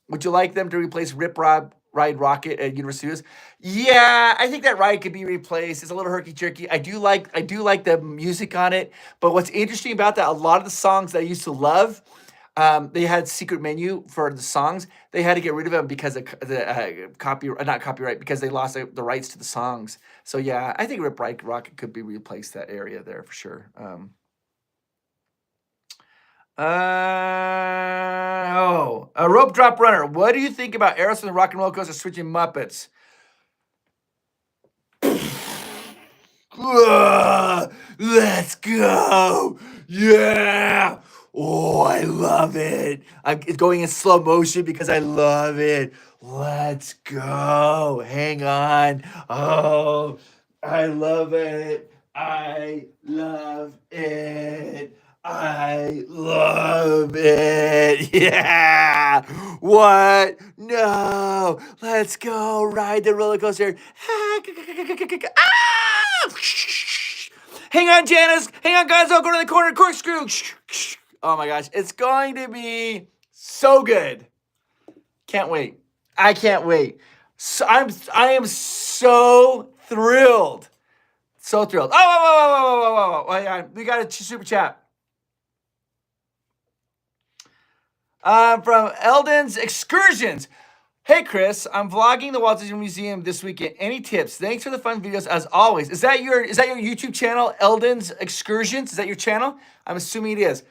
would you like them to replace Ride Rocket at Universal Studios? Yeah, I think that ride could be replaced. It's a little herky-jerky. I do like the music on it. But what's interesting about that, a lot of the songs that I used to love, they had secret menu for the songs. They had to get rid of them because of the not copyright, because they lost the rights to the songs. So yeah, I think Rip Ride Rocket could be replaced, that area there for sure. A rope drop runner. What do you think about Aerosmith and Rock and Roller Coaster switching Muppets? Let's go. Yeah. Oh, I love it. It's going in slow motion because I love it. Let's go. Hang on. Oh, I love it. I love it. I love it. Yeah. What? No. Let's go ride the roller coaster. Ah! Hang on, Janice. Hang on, guys. I'll go to the corner. Corkscrew. Oh my gosh. It's going to be so good. Can't wait. I can't wait. So I am so thrilled. So thrilled. Oh, hang on. We got a super chat. From Eldon's Excursions. Hey, Chris, I'm vlogging the Walt Disney Museum this weekend. Any tips? Thanks for the fun videos as always. Is that your YouTube channel, Eldon's Excursions? Is that your channel? I'm assuming it is.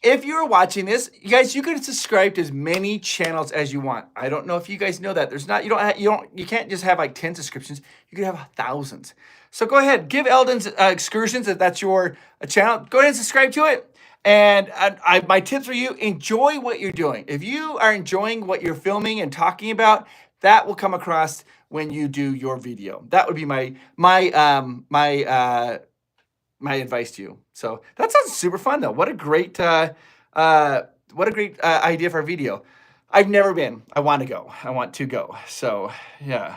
If you're watching this, you guys, you can subscribe to as many channels as you want. I don't know if you guys know that. You can't just have like 10 subscriptions. You can have thousands. So go ahead, give Eldon's Excursions, if that's your channel. Go ahead and subscribe to it. And my tips for you, enjoy what you're doing. If you are enjoying what you're filming and talking about, that will come across when you do your video. That would be my advice to you. So that sounds super fun though. What a great idea for a video. I've never been. I want to go. I want to go. So yeah.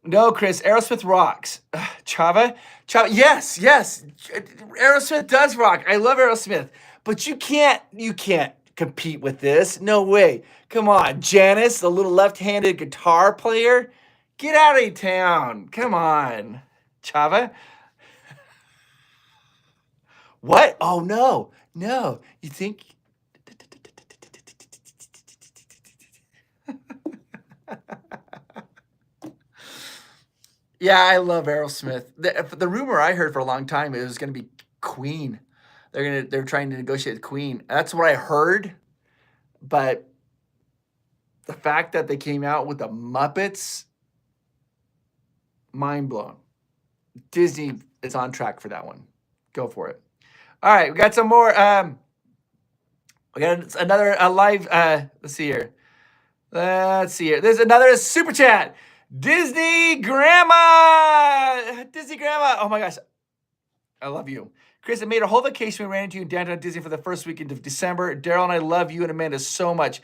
No, Chris, Aerosmith rocks. Chava, yes. Aerosmith does rock. I love Aerosmith, but you can't compete with this. No way. Come on, Janice, the little left-handed guitar player. Get out of town. Come on, Chava. What? Oh, no. You think? Yeah, I love Aerosmith. The rumor I heard for a long time, it was going to be Queen. They're trying to negotiate with Queen. That's what I heard. But the fact that they came out with the Muppets, mind blown. Disney is on track for that one. Go for it. All right, we got some more. We got another live. Let's see here. There's another super chat. Disney Grandma. Oh my gosh. I love you. Chris, I made a whole vacation. We ran into you in downtown Disney for the first weekend of December. Daryl and I love you and Amanda so much.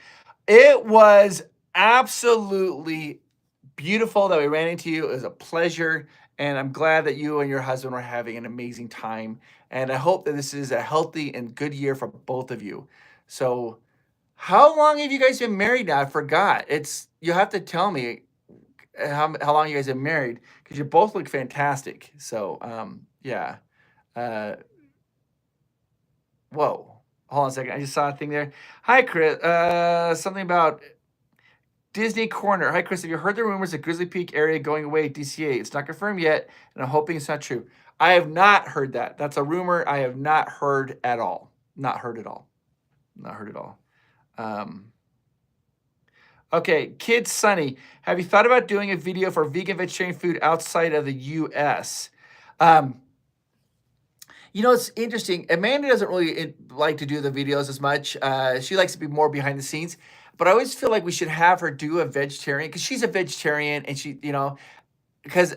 It was absolutely beautiful that we ran into you. It was a pleasure. And I'm glad that you and your husband were having an amazing time. And I hope that this is a healthy and good year for both of you. So how long have you guys been married now? I forgot. You have to tell me how long you guys have been married, because you both look fantastic. So yeah. Whoa. Hold on a second. I just saw a thing there. Hi, Chris. Something about Disney Corner. Hi, Chris. Have you heard the rumors of Grizzly Peak area going away at DCA? It's not confirmed yet, and I'm hoping it's not true. I have not heard that. That's a rumor I have not heard at all. Not heard at all. Okay, Kid Sunny. Have you thought about doing a video for vegan vegetarian food outside of the U.S.? It's interesting. Amanda doesn't really like to do the videos as much. She likes to be more behind the scenes. But I always feel like we should have her do a vegetarian, because she's a vegetarian, and she, because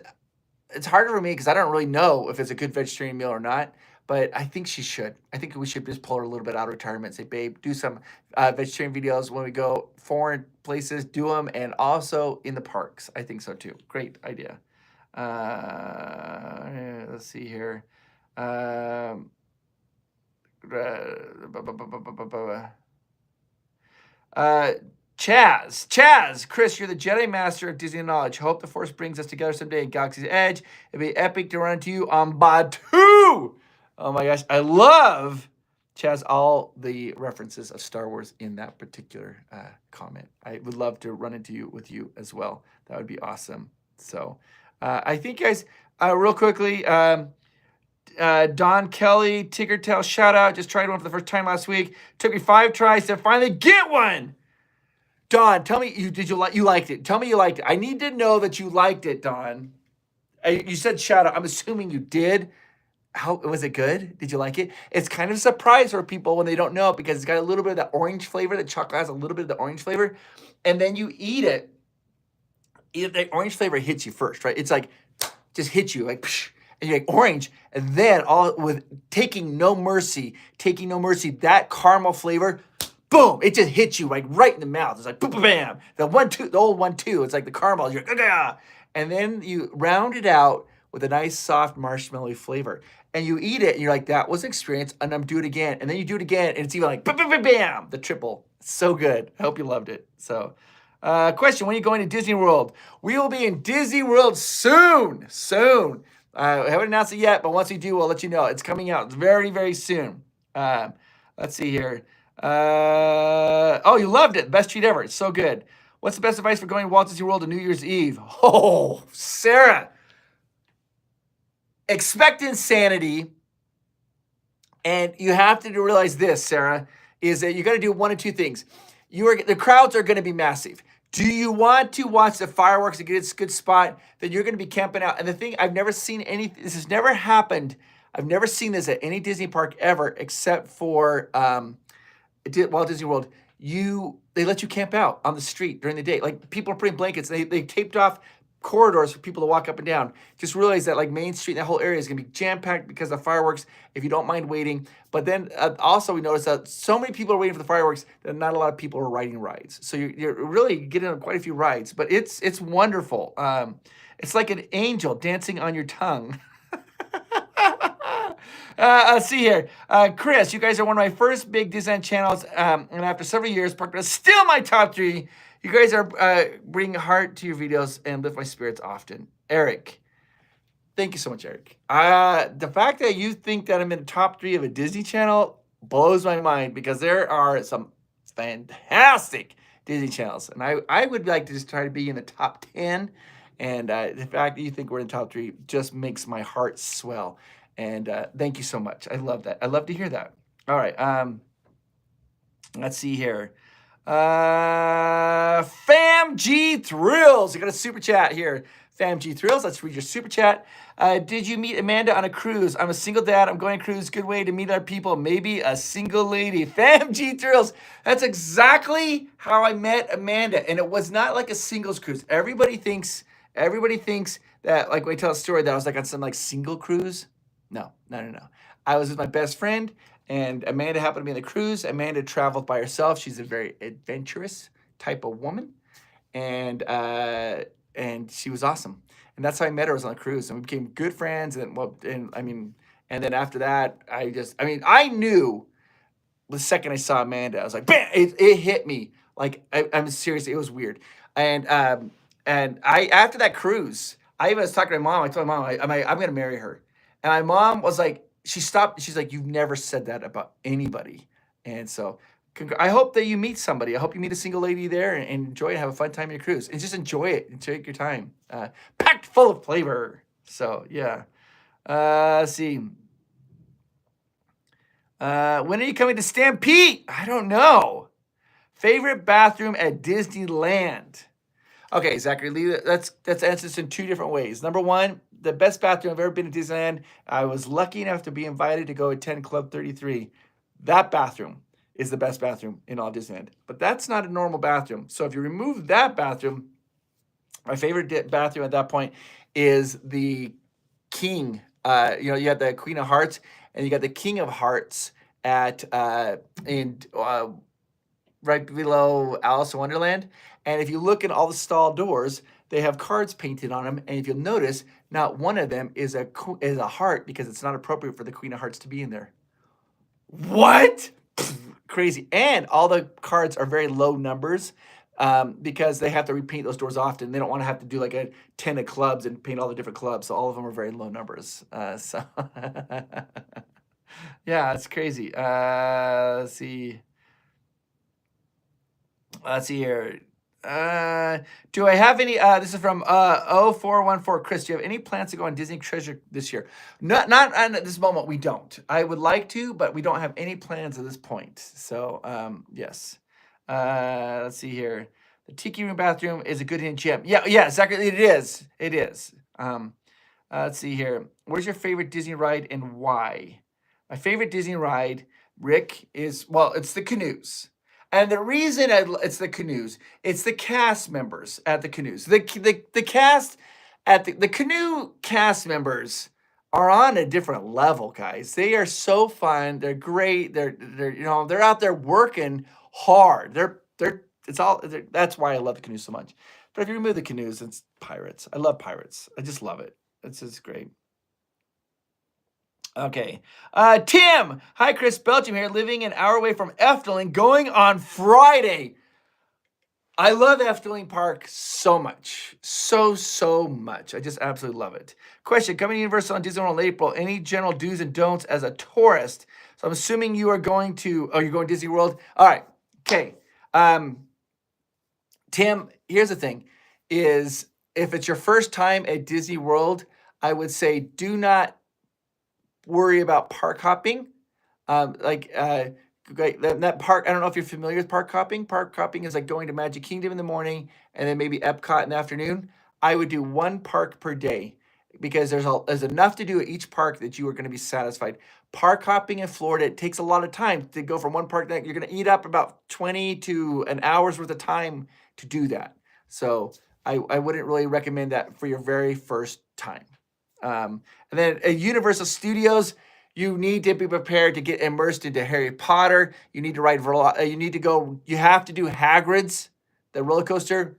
it's harder for me because I don't really know if it's a good vegetarian meal or not. But I think she should. I think we should just pull her a little bit out of retirement and say, babe, do some vegetarian videos when we go foreign places, do them, and also in the parks. I think so too. Great idea. Let's see here. Chaz, Chris, you're the Jedi Master of Disney knowledge. Hope the Force brings us together someday in Galaxy's Edge. It'd be epic to run into you on Batuu. Oh my gosh, I love, Chaz, all the references of Star Wars in that particular comment. I would love to run into you with you as well. That would be awesome. So I think, guys, real quickly, Don Kelly, Tickertail, shout out. Just tried one for the first time last week. Took me 5 tries to finally get one. Don, tell me, you liked it. Tell me you liked it. I need to know that you liked it, Don. You said shout out. I'm assuming you did. How was it good? Did you like it? It's kind of a surprise for people when they don't know it, because it's got a little bit of that orange flavor. The chocolate has a little bit of the orange flavor. And then you eat it. The orange flavor hits you first, right? It's like, just hits you like, psh, and you're like, orange. And then all with taking no mercy, that caramel flavor, boom, it just hits you like right in the mouth. It's like, boom, bam, bam. The old 1-2, it's like the caramel. You're like, ah. And then you round it out with a nice, soft, marshmallowy flavor. And you eat it, and you're like, that was an experience, and I'm do it again. And then you do it again, and it's even like, bam, bam, bam, bam, the triple. It's so good. I hope you loved it. So, question, when are you going to Disney World? We will be in Disney World soon. I haven't announced it yet, but once we do, we'll let you know. It's coming out very, very soon. Let's see here. Oh, you loved it. Best treat ever. It's so good. What's the best advice for going to Walt Disney World on New Year's Eve? Oh, Sarah. Expect insanity. And you have to realize this, Sarah, is that you got to do one of two things. The crowds are going to be massive. Do you want to watch the fireworks and get a good spot? Then you're going to be camping out. And the thing, I've never seen this has never happened. I've never seen this at any Disney park ever, except for Walt Disney World. They let you camp out on the street during the day. Like, people are putting blankets. They taped off corridors for people to walk up and down. Just realize that like Main Street, that whole area is going to be jam-packed because of fireworks, if you don't mind waiting. But then also we noticed that so many people are waiting for the fireworks that not a lot of people are riding rides. So you're really getting on quite a few rides, but it's wonderful. It's like an angel dancing on your tongue. Let's see here. Chris, you guys are one of my first big Disneyland channels, and after several years, Parker is still my top 3. You guys are bringing heart to your videos and lift my spirits often. Eric, thank you so much, Eric. The fact that you think that I'm in the top 3 of a Disney channel blows my mind, because there are some fantastic Disney channels, and I would like to just try to be in the top 10. And the fact that you think we're in the top 3 just makes my heart swell. And thank you so much. I love that. I love to hear that. All right. Let's see here. Fam G Thrills. I got a super chat here. Fam G Thrills. Let's read your super chat. Did you meet Amanda on a cruise? I'm a single dad. I'm going on a cruise. Good way to meet other people. Maybe a single lady. Fam G Thrills. That's exactly how I met Amanda. And it was not like a singles cruise. Everybody thinks that, like, when I tell a story that I was like on some like single cruise. No. I was with my best friend, and Amanda happened to be on the cruise. Amanda traveled by herself. She's a very adventurous type of woman, and she was awesome. And that's how I met her, was on a cruise, and we became good friends. And then after that, I knew the second I saw Amanda, I was like, bam! It hit me. Like, I'm serious. It was weird. And after that cruise, I even was talking to my mom. I told my mom, I'm gonna marry her. And my mom was like, she stopped. She's like, you've never said that about anybody. And so I hope that you meet somebody. I hope you meet a single lady there and enjoy it, have a fun time on your cruise. And just enjoy it and take your time. Packed full of flavor. So, yeah. Let's see. When are you coming to Stampede? I don't know. Favorite bathroom at Disneyland? Okay, Zachary Lee, let's answer this in 2 different ways. Number 1, the best bathroom I've ever been to Disneyland. I was lucky enough to be invited to go attend Club 33. That bathroom is the best bathroom in all Disneyland. But that's not a normal bathroom. So if you remove that bathroom, my favorite bathroom at that point is the King. You have the Queen of Hearts, and you got the King of Hearts right below Alice in Wonderland. And if you look in all the stall doors, they have cards painted on them. And if you'll notice, not one of them is a heart, because it's not appropriate for the Queen of Hearts to be in there. What? Crazy. And all the cards are very low numbers, because they have to repaint those doors often. They don't want to have to do like a 10 of clubs and paint all the different clubs. So all of them are very low numbers. Yeah, it's crazy. Let's see. Let's see here. Do I have any, this is from 0414. Chris, do you have any plans to go on Disney Treasure this year? Not at this moment, we don't. I would like to, but we don't have any plans at this point. So, yes. Let's see here. The Tiki Room bathroom is a good hidden gem. Yeah, exactly. It is. Let's see here. Where's your favorite Disney ride and why? My favorite Disney ride, Rick, it's the canoes. And the reason it's the canoes, it's the cast members at the canoes. The cast at the canoe cast members are on a different level, guys. They are so fun. They're great. They're out there working hard. That's why I love the canoes so much. But if you remove the canoes, it's pirates. I love pirates. I just love it. It's just great. Okay. Tim. Hi, Chris. Belgium here, living an hour away from Efteling, going on Friday. I love Efteling Park so much. So much. I just absolutely love it. Question, coming to Universal and Disney World in April, any general do's and don'ts as a tourist? So I'm assuming you're going to Disney World. All right. Okay. Tim, here's the thing, is if it's your first time at Disney World, I would say do not worry about park hopping. That park, I don't know if you're familiar with park hopping. Park hopping is like going to Magic Kingdom in the morning and then maybe Epcot in the afternoon. I would do one park per day because there's enough to do at each park that you are going to be satisfied. Park hopping in Florida, it takes a lot of time to go from one park to that. You're going to eat up about 20 to an hour's worth of time to do that. So I wouldn't really recommend that for your very first time. And then at Universal Studios, you need to be prepared to get immersed into Harry Potter. You need to you have to do Hagrid's, the roller coaster.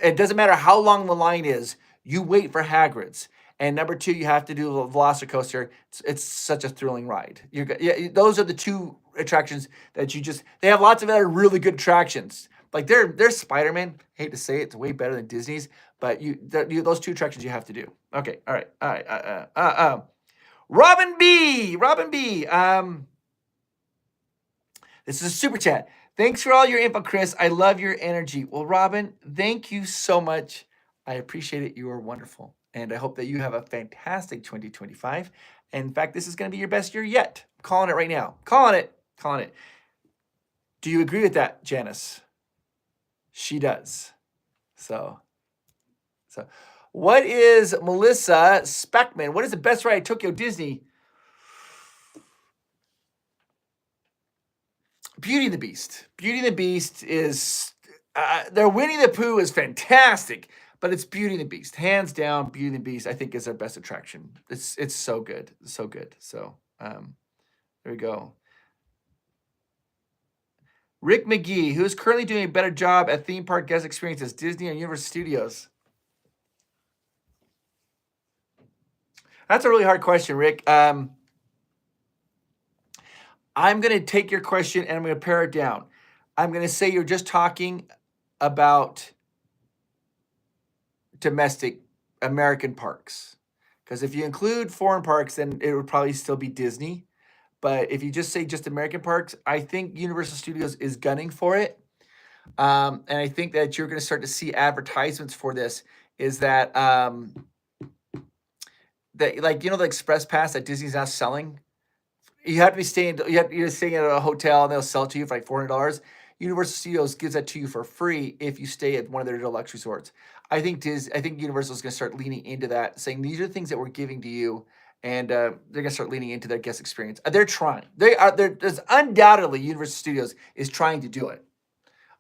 It doesn't matter how long the line is, you wait for Hagrid's. And number 2, you have to do the Velocicoaster. It's such a thrilling ride. Those are the 2 attractions that they have lots of other really good attractions. Like their Spider-Man, hate to say it, it's way better than Disney's, but those 2 attractions you have to do. Okay, all right. Robin B. This is a super chat. Thanks for all your info, Chris. I love your energy. Well, Robin, thank you so much. I appreciate it. You are wonderful. And I hope that you have a fantastic 2025. And in fact, this is going to be your best year yet. I'm calling it right now. Calling it. Do you agree with that, Janice? She does. So. What is Melissa Speckman? What is the best ride at Tokyo Disney? Beauty and the Beast. Beauty and the Beast is their Winnie the Pooh is fantastic, but it's Beauty and the Beast, hands down. Beauty and the Beast, I think, is their best attraction. It's so good, so good. So there we go. Rick McGee, who is currently doing a better job at theme park guest experiences, Disney or Universal Studios? That's a really hard question, Rick. I'm going to take your question and I'm going to pare it down. I'm going to say you're just talking about domestic American parks. Because if you include foreign parks, then it would probably still be Disney. But if you just say just American parks, I think Universal Studios is gunning for it. And I think that you're going to start to see advertisements for this. Is that the Express Pass that Disney's now selling? You have to be you're staying at a hotel and they'll sell it to you for like $400. Universal Studios gives that to you for free if you stay at one of their deluxe resorts. I think Universal is going to start leaning into that, saying these are the things that we're giving to you, and they're going to start leaning into their guest experience. They're trying. There's undoubtedly Universal Studios is trying to do it,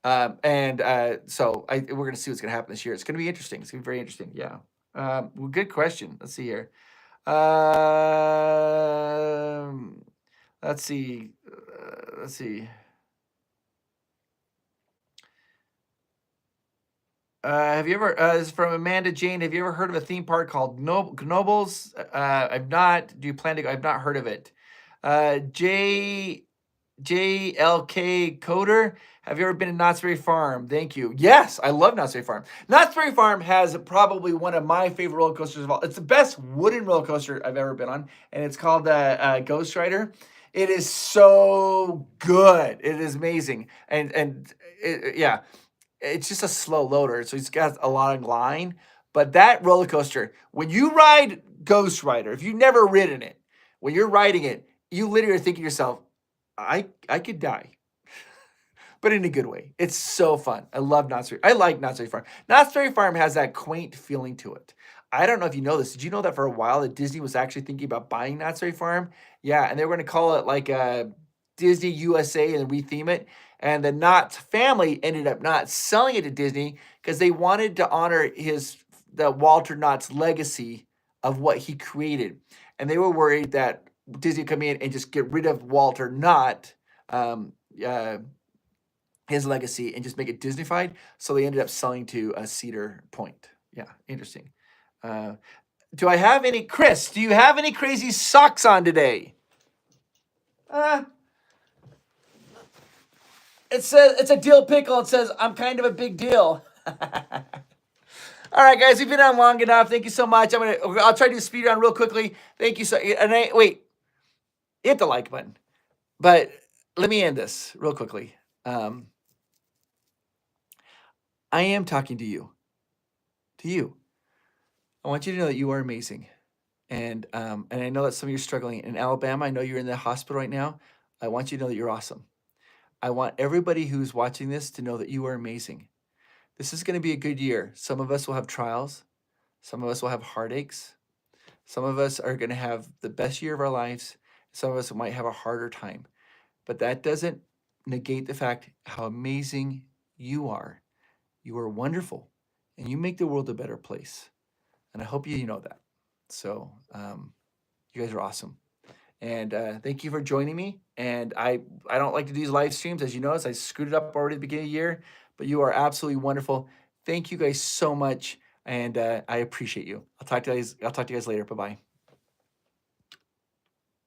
so we're going to see what's going to happen this year. It's going to be interesting. It's going to be very interesting. Yeah. Well, good question. Let's see here. Let's see. Have you ever, this is from Amanda Jane, have you ever heard of a theme park called Knoebels? I've not. Do you plan to go? I've not heard of it. JLK Coder, have you ever been to Knott's Berry Farm? Thank you. Yes, I love Knott's Berry Farm. Knott's Berry Farm has probably one of my favorite roller coasters of all. It's the best wooden roller coaster I've ever been on, and it's called the Ghost Rider. It is so good. It is amazing, yeah. It's just a slow loader, so he's got a lot of line. But that roller coaster, when you ride Ghost Rider, if you've never ridden it, when you're riding it, you literally are thinking to yourself, I could die. But in a good way. It's so fun. I love Knott's Berry. I like Knott's Berry Farm. Knott's Berry Farm has that quaint feeling to it. I don't know if you know this. Did you know that for a while that Disney was actually thinking about buying Knott's Berry Farm? Yeah, and they were going to call it like Disney USA and retheme it. And the Knott family ended up not selling it to Disney because they wanted to honor the Walter Knott's legacy of what he created. And they were worried that Disney would come in and just get rid of Walter, not his legacy, and just make it Disneyfied. So they ended up selling to Cedar Point. Yeah, interesting. Do I have any, Chris, do you have any crazy socks on today? It says, it's a dill pickle. It says, I'm kind of a big deal. All right, guys, we've been on long enough. Thank you so much. I'll try to do a speed round real quickly. Thank you so. Wait, hit the like button. But let me end this real quickly. I am talking to you. To you. I want you to know that you are amazing, and I know that some of you are struggling in Alabama. I know you're in the hospital right now. I want you to know that you're awesome. I want everybody who's watching this to know that you are amazing. This is going to be a good year. Some of us will have trials. Some of us will have heartaches. Some of us are going to have the best year of our lives. Some of us might have a harder time. But that doesn't negate the fact how amazing you are. You are wonderful, and you make the world a better place. And I hope you know that. So you guys are awesome. And thank you for joining me. And I don't like to do these live streams, as you notice. I screwed it up already at the beginning of the year. But you are absolutely wonderful. Thank you guys so much. And I appreciate you. I'll talk to you guys later. Bye-bye.